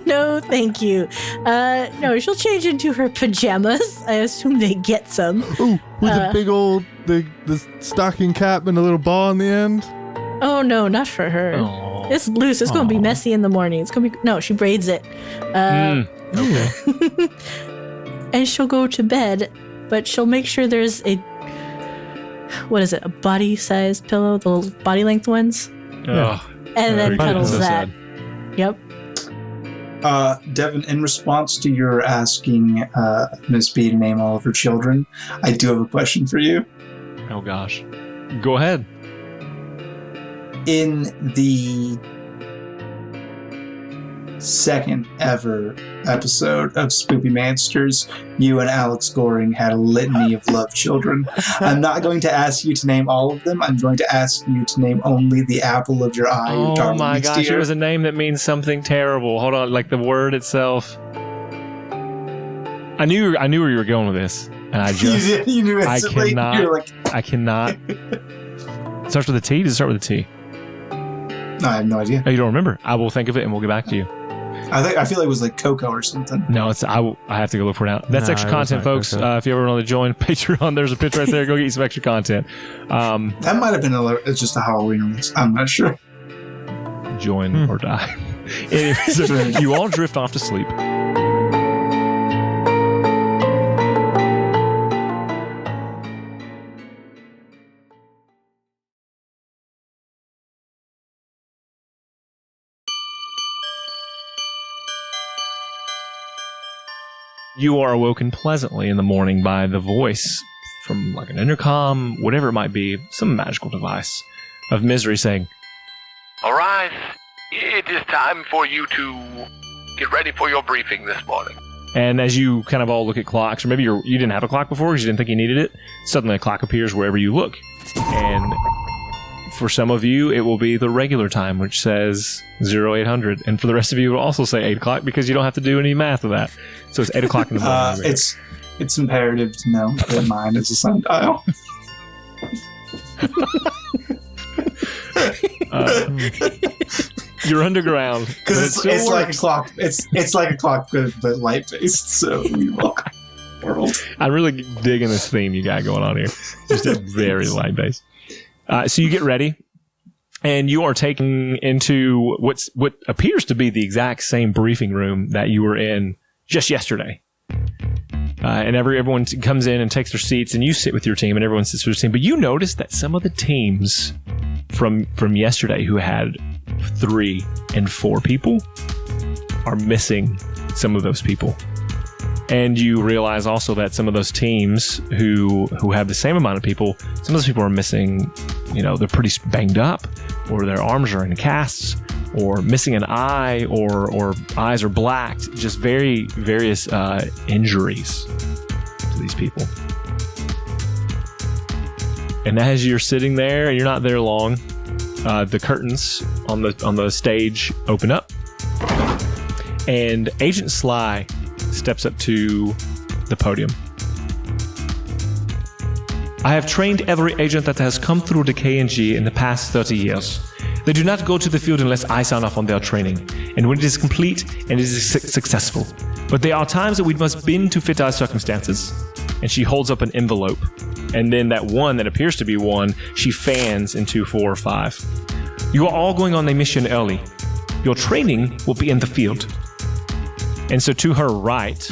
No, thank you. No, she'll change into her pajamas. I assume they get some. Ooh, with a big old the stocking cap and a little ball on the end. Oh no, not for her. Aww. It's loose. It's gonna be messy in the morning. It's gonna be no. She braids it. Okay. And she'll go to bed, but she'll make sure there's a a body-sized pillow, the little body-length ones, and then cuddles that. Yep. Devin, in response to your asking Miss B to name all of her children, I do have a question for you. Oh gosh. Go ahead. In the second ever episode of Spoopy Mansters, you and Alex Goring had a litany of love children. I'm not going to ask you to name all of them. I'm going to ask you to name only the apple of your eye. Oh my gosh, it was a name that means something terrible. Hold on, like the word itself. I knew where you were going with this, and I just you knew instantly. I cannot. It starts with a T. Does it start with a T? No, I have no idea. Oh, you don't remember? I will think of it and we'll get back to you. I feel like it was like Coco or something. No, I have to go look for it now. That's extra content, folks. If you ever want to join Patreon, there's a picture right there. Go get you some extra content. That might have been just a Halloween release. I'm not sure. Join or die. Anyways, you all drift off to sleep. You are awoken pleasantly in the morning by the voice from like an intercom, whatever it might be, some magical device of Misery saying, "Arise, it is time for you to get ready for your briefing this morning." And as you kind of all look at clocks, or maybe you didn't have a clock before because you didn't think you needed it, suddenly a clock appears wherever you look. And for some of you, it will be the regular time, which says 0800. And for the rest of you, it will also say 8 o'clock because you don't have to do any math of that. So it's 8 o'clock in the morning. It's imperative to know that mine is a sundial. You're underground because it's like a clock. It's like a clock, but light based. So we welcome world. I'm really digging this theme you got going on here. Just a very light based. So you get ready, and you are taken into what appears to be the exact same briefing room that you were in just yesterday. And everyone comes in and takes their seats, and you sit with your team, and everyone sits with their team. But you notice that some of the teams from yesterday who had 3 and 4 people are missing some of those people. And you realize also that some of those teams who have the same amount of people, some of those people are missing, they're pretty banged up, or their arms are in casts, or missing an eye, or eyes are blacked, just various injuries to these people. And as you're sitting there, and you're not there long, the curtains on the stage open up, and Agent Sly steps up to the podium. "I have trained every agent that has come through the KNG in the past 30 years. They do not go to the field unless I sign off on their training, and when it is complete and it is successful. But there are times that we must bend to fit our circumstances." And she holds up an envelope And then that one that appears to be one, she fans into 4 or 5. You are all going on the mission early. Your training will be in the field. And so to her right,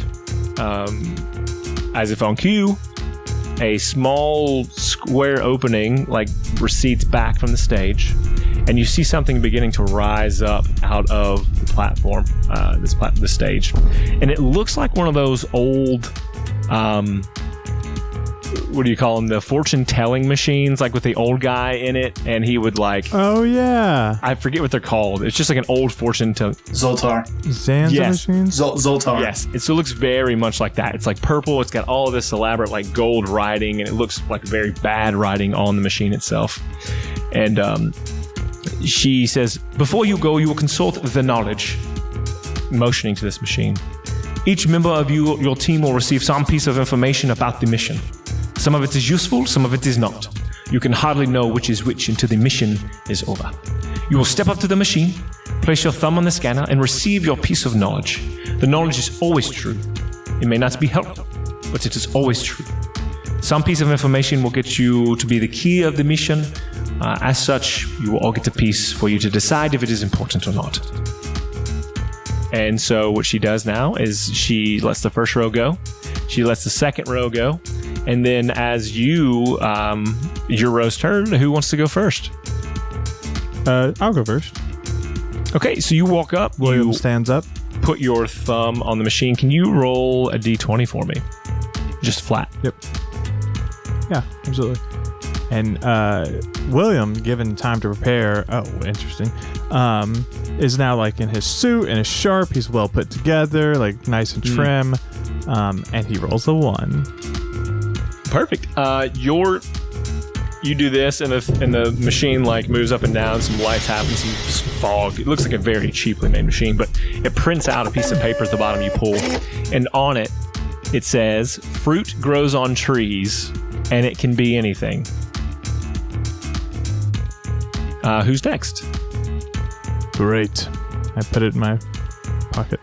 as if on cue, a small square opening recedes back from the stage, and you see something beginning to rise up out of the platform, the stage, and it looks like one of those old, what do you call them? The fortune-telling machines, like with the old guy in it, and he would Oh yeah. I forget what they're called. It's just like an old fortune-telling. Zoltar. Zanza Yes. machines? Zoltar. Yes, it still looks very much like that. It's like purple. It's got all of this elaborate gold writing, and it looks like very bad writing on the machine itself. And she says, "Before you go, you will consult the knowledge," motioning to this machine. "Each member of your team will receive some piece of information about the mission. Some of it is useful, some of it is not. You can hardly know which is which until the mission is over. You will step up to the machine, place your thumb on the scanner, and receive your piece of knowledge. The knowledge is always true. It may not be helpful, but it is always true. Some piece of information will get you to be the key of the mission. As such, you will all get a piece for you to decide if it is important or not." And so what she does now is she lets the first row go. She lets the second row go. And then as your row's turn, who wants to go first? I'll go first. Okay, so you walk up. William you stands up. put your thumb on the machine. Can you roll a d20 for me? Just flat. Yep. Yeah, absolutely. And William, given time to prepare, interesting, is now in his suit and is sharp. He's well put together, nice and trim, and he rolls a 1. Perfect. You do this, and the machine moves up and down. Some lights happen, some fog. It looks like a very cheaply made machine, but it prints out a piece of paper at the bottom. You pull, and on it, it says, "Fruit grows on trees, and it can be anything." Who's next? Great. I put it in my pocket.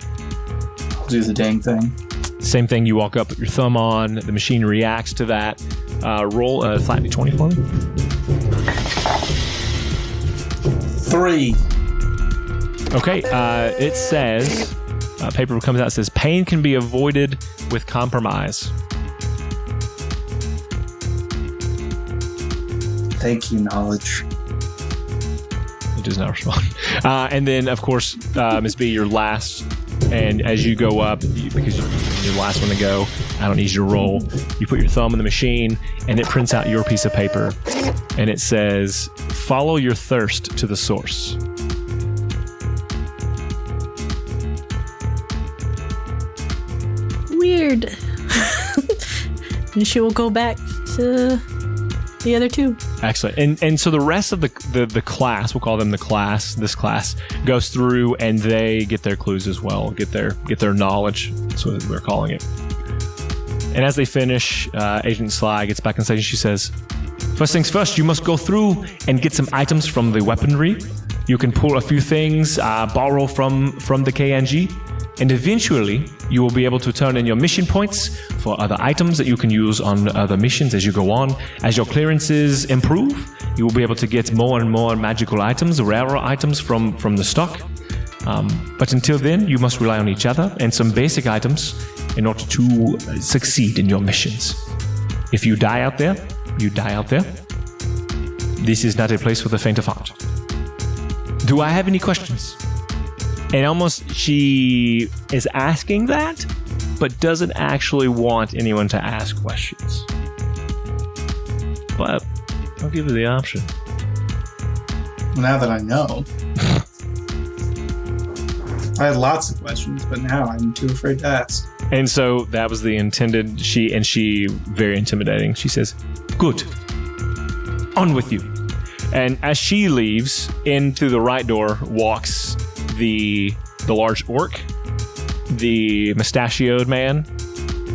I'll do the dang thing. Same thing. You walk up, put your thumb on. The machine reacts to that. Roll a flat d20 for me. 3. Okay. It says, paper comes out. It says, "Pain can be avoided with compromise." Thank you, knowledge. It does not respond. And then, of course, Ms. B, you're last. And as you go up, because you're the last one to go, I don't need you to roll. You put your thumb in the machine, and it prints out your piece of paper. And it says, "Follow your thirst to the source." Weird. And she will go back to the other 2. Excellent. And so the rest of the class, we'll call them the class, this class, goes through and they get their clues as well, get their knowledge. That's what we're calling it. And as they finish, Agent Sly gets back on stage and she says, "First things first, you must go through and get some items from the weaponry. You can pull a few things, borrow from the KNG, and eventually you will be able to turn in your mission points for other items that you can use on other missions as you go on. As your clearances improve, you will be able to get more and more magical items, rarer items from the stock. But until then, you must rely on each other and some basic items in order to succeed in your missions. If you die out there, you die out there. This is not a place for the faint of heart. Do I have any questions?" And almost she is asking that, but doesn't actually want anyone to ask questions. But I'll give you the option. Now that I know. I had lots of questions, but now I'm too afraid to ask. And so that was the intended. She very intimidating. She says, "Good. On with you." And as she leaves, into the right door walks the large orc, the mustachioed man,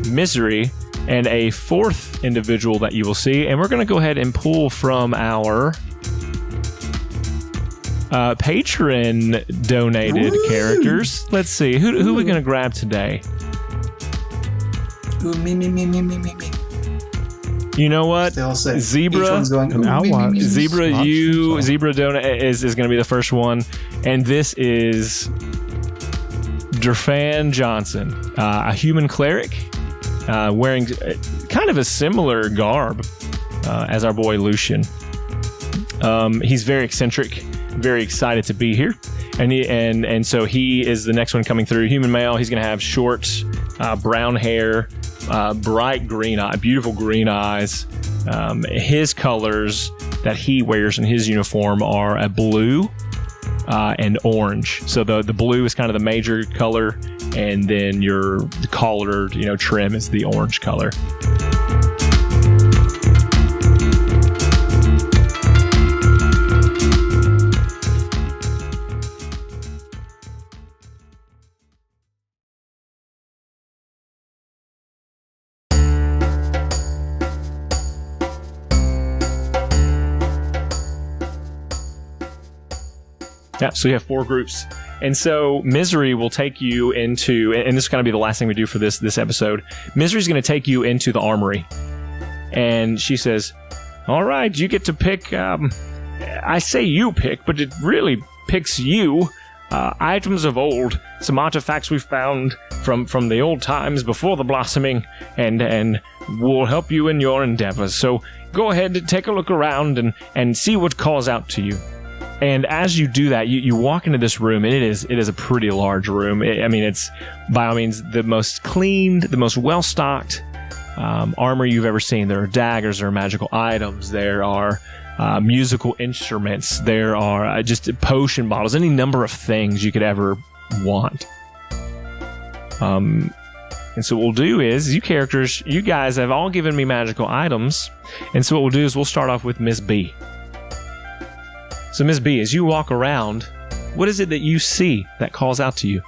Misery, and a 4th individual that you will see. And we're going to go ahead and pull from our patron donated characters. Let's see. Who are we going to grab today? Ooh, me. You know what? They'll say Zebra. Each one's going, And "Ooh, I'll me, me, watch. me, me." Zebra Donut is going to be the first one, and this is Gerfan Johnson, a human cleric, wearing kind of a similar garb as our boy Lucian. He's very eccentric, very excited to be here, and so he is the next one coming through. Human male. He's going to have short, brown hair, bright green eye, beautiful green eyes. His colors that he wears in his uniform are a blue and orange. So the blue is kind of the major color, and then the collared trim is the orange color. Yeah, so you have 4 groups. And so Misery will take you into, and this is going to be the last thing we do for this episode. Misery's going to take you into the armory. And she says, all right, you get to pick, I say you pick, but it really picks you. Items of old, some artifacts we found from the old times before the blossoming, and will help you in your endeavors. So go ahead and take a look around and see what calls out to you. And as you do that, you walk into this room, and it is a pretty large room. It's by all means the most cleaned, the most well-stocked armor you've ever seen. There are daggers, there are magical items, there are musical instruments, there are just potion bottles, any number of things you could ever want. And so what we'll do is, you guys have all given me magical items, and so what we'll do is we'll start off with Miss B. So, Ms. B, as you walk around, what is it that you see that calls out to you?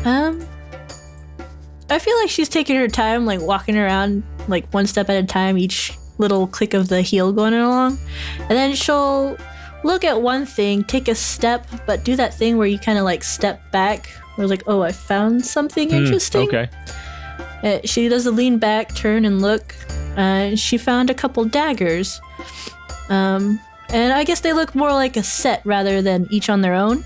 I feel like she's taking her time, like walking around, like one step at a time, each little click of the heel going along. And then she'll look at one thing, take a step, but do that thing where you kind of like step back. Where like, oh, I found something interesting. Okay. She does a lean back, turn, and look. She found a couple daggers. And I guess they look more like a set rather than each on their own.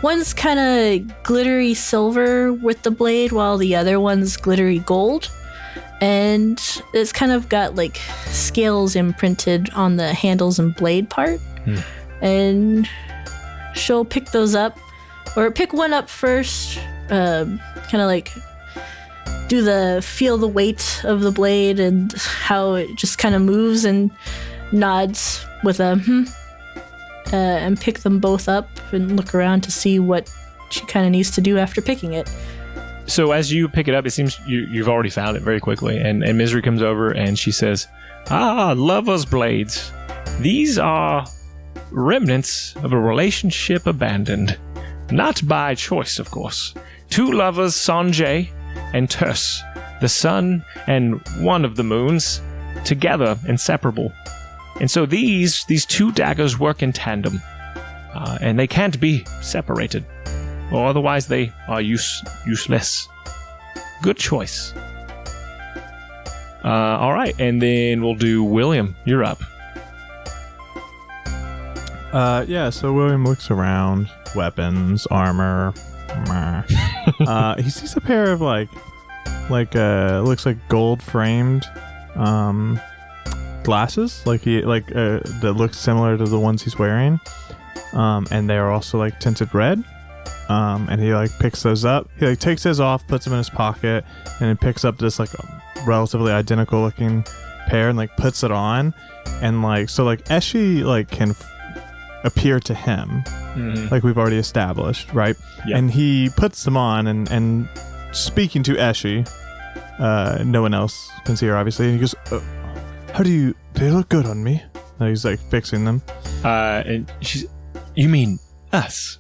One's kind of glittery silver with the blade, while the other one's glittery gold. And it's kind of got like scales imprinted on the handles and blade part. And she'll pick those up, or pick one up first, kind of like feel the weight of the blade and how it just kind of moves, and nods with a and pick them both up and look around to see what she kind of needs to do after picking it. So as you pick it up, it seems you've already found it very quickly, and Misery comes over and she says, lovers' blades. These are remnants of a relationship abandoned. Not by choice, of course. 2 lovers, Sanjay and Turs, the sun and one of the moons, together, inseparable. And so these 2 daggers work in tandem, and they can't be separated, or otherwise they are useless. Good choice. All right, and then we'll do William. You're up. So William looks around, weapons, armor. He sees a pair of looks like gold framed glasses, that look similar to the ones he's wearing, and they're also like tinted red. And he picks those up. He takes his off, puts them in his pocket, and then picks up this relatively identical looking pair and puts it on, and Eshi can appear to him, like we've already established, right? Yeah. And he puts them on, and speaking to Eshi, no one else can see her obviously, and he goes, they look good on me. And he's fixing them. And you mean us?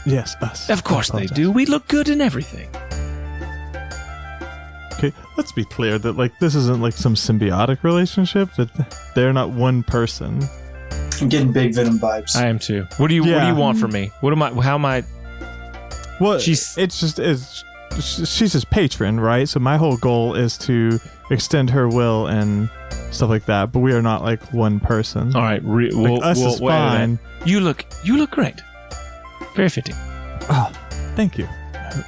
Yes, us. Of course they do. We look good in everything. Okay, let's be clear that this isn't some symbiotic relationship, that they're not one person. I'm getting big Venom vibes. I am too. What do you want from me? How am I? Well, she's his patron, right? So my whole goal is to extend her will and stuff like that. But we are not like one person. all right. Us is fine. You look great. Very fitting. Oh, thank you.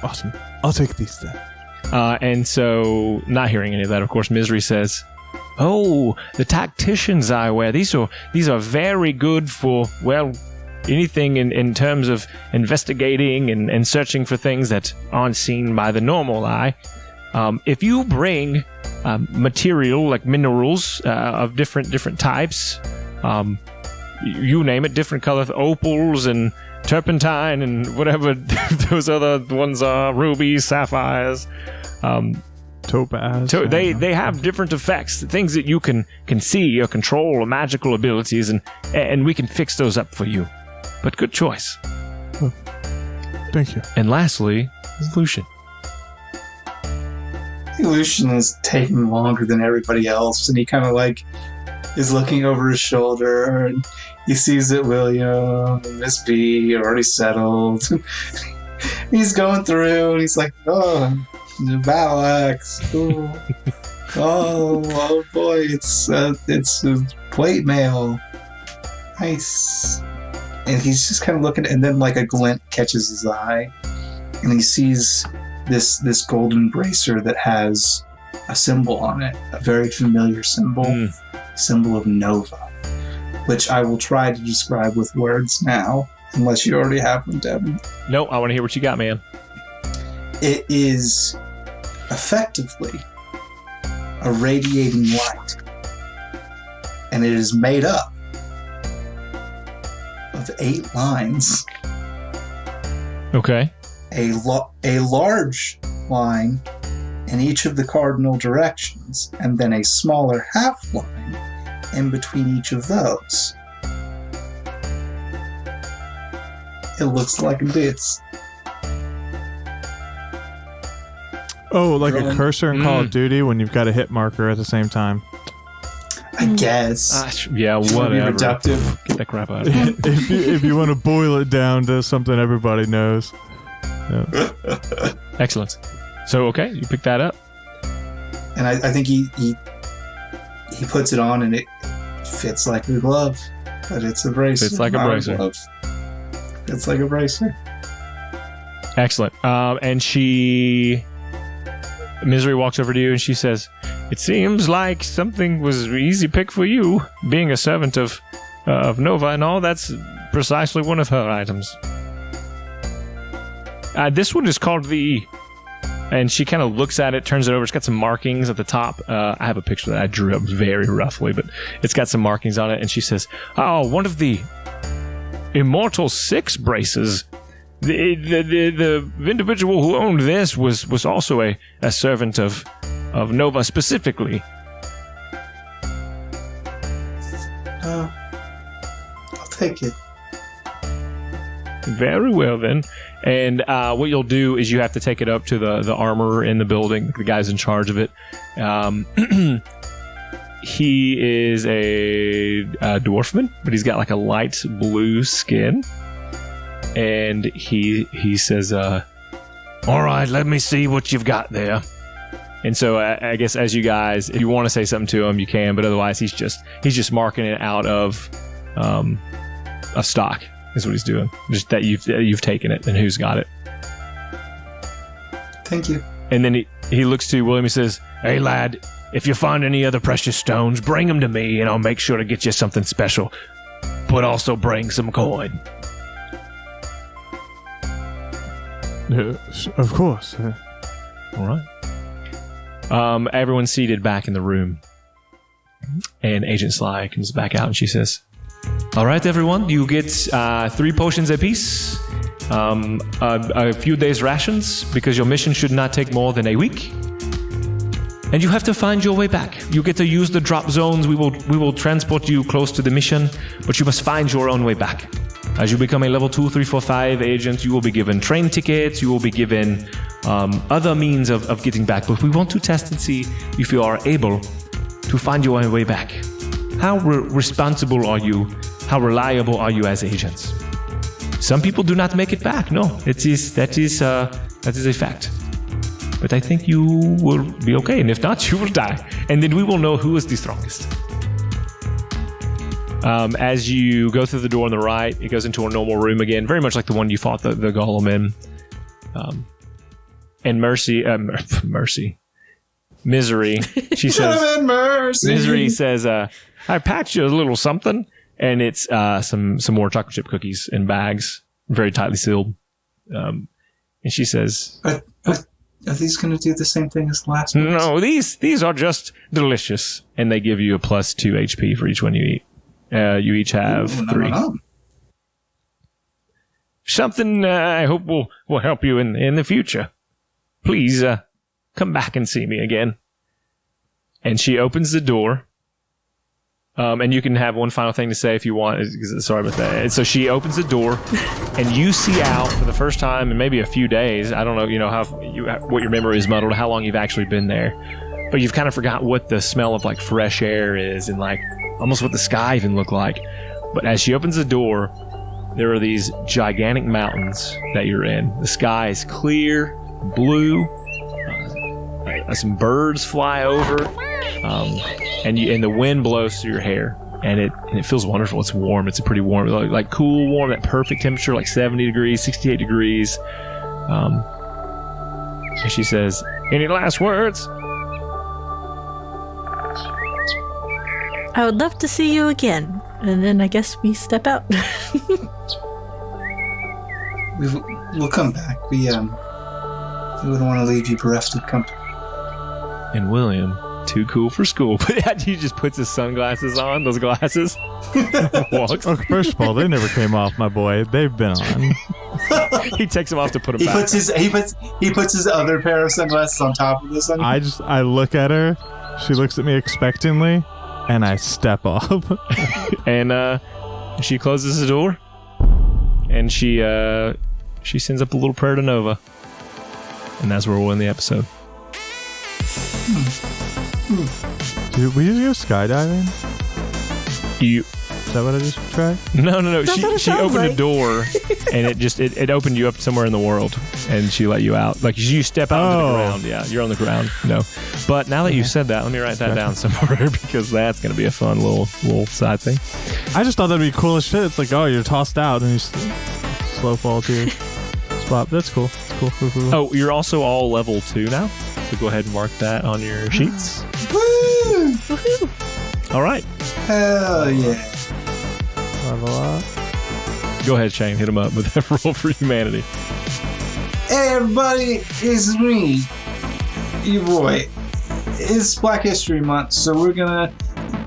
Awesome. I'll take these then. And so, not hearing any of that, of course, Misery says, "Oh, the tacticians I wear. These are very good for, well, anything in terms of investigating and searching for things that aren't seen by the normal eye. If you bring material like minerals of different types, you name it, different colors, opals and turpentine and whatever those other ones are, rubies, sapphires." Topaz. They have different effects, things that you can see or control or magical abilities, and we can fix those up for you. But good choice. Oh, thank you. And lastly, Lucian. Lucian is taking longer than everybody else, and he kind of like is looking over his shoulder, and he sees that William and Miss B are already settled. He's going through, and he's like, "Oh, the battle axe. Cool. oh boy, it's plate mail. Nice." And he's just kind of looking, and then like a glint catches his eye, and he sees this golden bracer that has a symbol on it, a very familiar symbol, symbol of Nova, which I will try to describe with words now, unless you already have one, Devin. No, I want to hear what you got, man. It is effectively a radiating light, and it is made up of 8 lines. Okay. A large line in each of the cardinal directions, and then a smaller half line in between each of those. It looks like this. Oh, like a cursor in Call of Duty when you've got a hit marker at the same time. I guess. Yeah, whatever. Be reductive. Get that crap out of here. if you want to boil it down to something everybody knows. Yeah. Excellent. So, okay, you pick that up. And I think he puts it on, and it fits like a glove. But it's a bracer. Fits like a bracer. It's like a bracer. Excellent. And Misery walks over to you and she says, "It seems like something was an easy pick for you, being a servant of Nova and all. That's precisely one of her items. This one is called the..." And she kind of looks at it, turns it over. It's got some markings at the top. I have a picture that I drew up very roughly, but it's got some markings on it. And she says, "Oh, one of the Immortal 6 braces. The individual who owned this was also a servant of Nova specifically." I'll take it. Very well, then. And what you'll do is you have to take it up to the armorer in the building, the guy's in charge of it. He is a dwarfman, but he's got like a light blue skin. And he says, "All right, let me see what you've got there." And so I guess as you guys, if you want to say something to him, you can, but otherwise he's just marking it out of stock. Is what he's doing. Just that you've taken it and who's got it. Thank you. And then he looks to William and says, "Hey lad, if you find any other precious stones, bring them to me and I'll make sure to get you something special. But also bring some coin." Of course. All right. Everyone's seated back in the room. And Agent Sly comes back out and she says, "All right, everyone, you get 3 potions apiece, a few days' rations, because your mission should not take more than a week. And you have to find your way back. You get to use the drop zones. We will transport you close to the mission, but you must find your own way back. As you become a level 2, 3, 4, 5 agent, you will be given train tickets. You will be given other means of getting back. But we want to test and see if you are able to find your own way back. How responsible are you? How reliable are you as agents?" some people do not make it back. No, that is a fact. But I think you will be okay, and if not, you will die. And then we will know who is the strongest. As you go through the door on the right, it goes into a normal room again, very much like the one you fought the golem in. And Misery, she says, Misery says, I packed you a little something, and it's some more chocolate chip cookies in bags, very tightly sealed. And she says, Are these going to do the same thing as the last one? No, these are just delicious, and they give you a plus 2 HP for each one you eat. You each have 3. Something I hope will help you in the future. Please come back and see me again. And she opens the door. And you can have one final thing to say if you want. Sorry about that. And so she opens the door, and you see out for the first time in maybe a few days. I don't know, what your memory is muddled, how long you've actually been there. But you've kind of forgot what the smell of like fresh air is, and like almost what the sky even looked like. But as she opens the door, there are these gigantic mountains that you're in. The sky is clear, blue. Some birds fly over, and the wind blows through your hair, and it feels wonderful. It's warm. It's a pretty warm, like cool, warm, that perfect temperature, like 70 degrees, 68 degrees. And she says, "Any last words?" I would love to see you again. And then I guess we step out. We'll come back. We wouldn't want to leave you bereft of company. And William, too cool for school, but he just puts his sunglasses on, those glasses. Walks. Oh, first of all, they never came off, my boy. They've been on. He takes them off to put them back. He puts his other pair of sunglasses on top of the sunglasses. I look at her. She looks at me expectantly, and I step up. And she closes the door, and she sends up a little prayer to Nova, and that's where we'll end the episode. Dude, we just go skydiving? Is that what I just tried? No. She opened a door, and it opened you up somewhere in the world, and she let you out. Like you step out onto the ground. Yeah, you're on the ground. No, but now that you said that, let me write that down somewhere because that's going to be a fun little side thing. I just thought that'd be cool as shit. It's like, you're tossed out and you slow fall to your spot. That's cool. It's cool. Oh, you're also all level 2 now. So go ahead and mark that on your sheets. Woo! All right. Hell yeah. Level up. Go ahead, Shane. Hit him up with that roll for humanity. Hey, everybody. It's me, your boy. It's Black History Month, so we're going to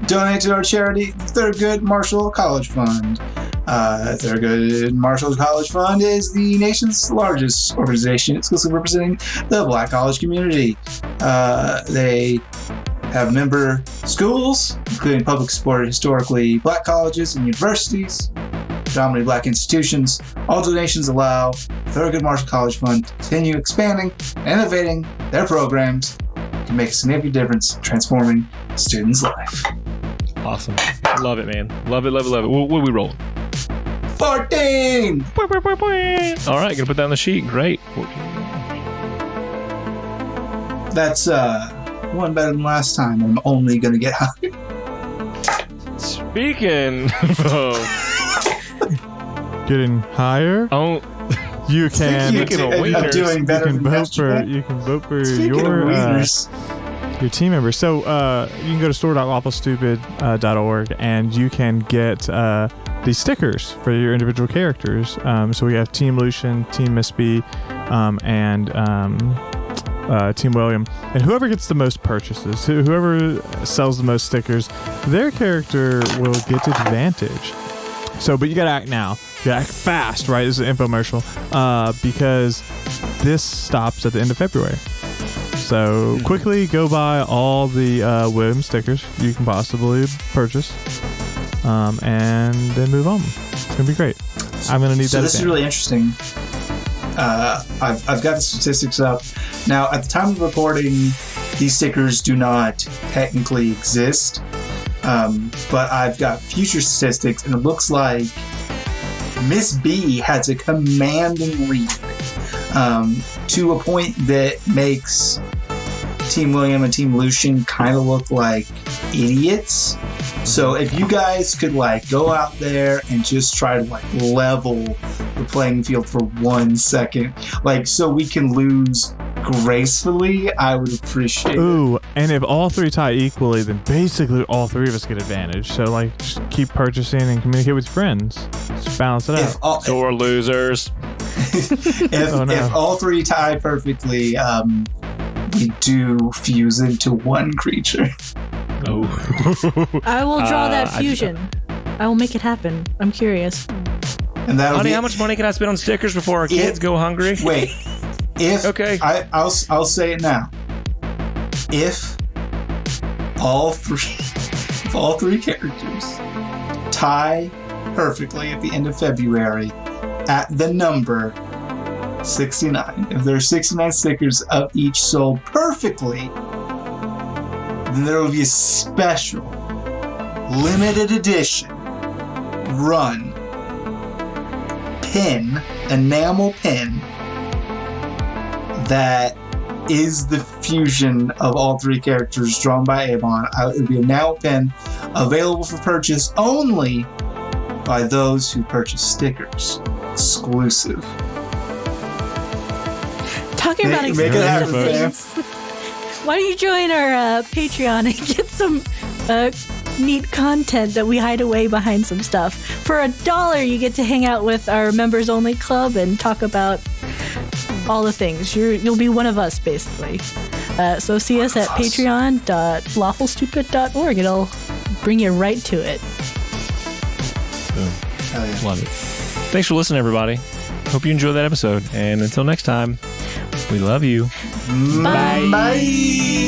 donate to our charity, Thurgood Marshall College Fund. Thurgood Marshall College Fund is the nation's largest organization exclusively representing the Black college community. They have member schools, including public supported historically Black colleges and universities, predominantly Black institutions. All donations allow Thurgood Marshall College Fund to continue expanding and innovating their programs to make a significant difference in transforming students' life. Awesome. Love it, man. Love it. What are we rolling? 14! All right, gonna put that on the sheet. Great. 14. That's one better than last time. I'm only gonna get higher. Speaking of getting higher, you can. I'm doing better than yesterday. You can vote for Speaking your team members. So you can go to store.lawfulstupid.org and you can get these stickers for your individual characters. So we have Team Lucian, Team Miss B, and Team William. And whoever gets the most purchases, whoever sells the most stickers, their character will get advantage. So, but you gotta act now. You gotta act fast, right? This is an infomercial. Because this stops at the end of February. So quickly go buy all the William stickers you can possibly purchase. And then move on. It's gonna be great. I'm gonna need that. So this is really interesting. I've got the statistics up now. At the time of recording, these stickers do not technically exist, but I've got future statistics, and it looks like Miss B has a commanding lead to a point that makes Team William and Team Lucian kind of look like idiots. So if you guys could go out there and just try to level the playing field for 1 second, so we can lose gracefully, I would appreciate it. Ooh, and if all three tie equally, then basically all three of us get advantage. So just keep purchasing and communicate with friends. Just balance it out. Sore losers. If all three tie perfectly, we do fuse into one creature. Oh. I will draw that fusion. I will make it happen. I'm curious. And Honey, how much money can I spend on stickers before our kids go hungry? Wait. Okay. I'll say it now. If all three characters tie perfectly at the end of February at the number 69, if there are 69 stickers of each sold perfectly, then there will be a special limited edition run pin, enamel pin, that is the fusion of all three characters drawn by Avon. It will be a enamel pin available for purchase only by those who purchase stickers. Exclusive. Talking about Make it happen, fam. Why don't you join our Patreon and get some neat content that we hide away behind some stuff. For $1, you get to hang out with our members-only club and talk about all the things. You'll be one of us, basically. So see us at patreon.lawfulstupid.org. It'll bring you right to it. Love it. Thanks for listening, everybody. Hope you enjoyed that episode. And until next time, we love you. Bye. Bye.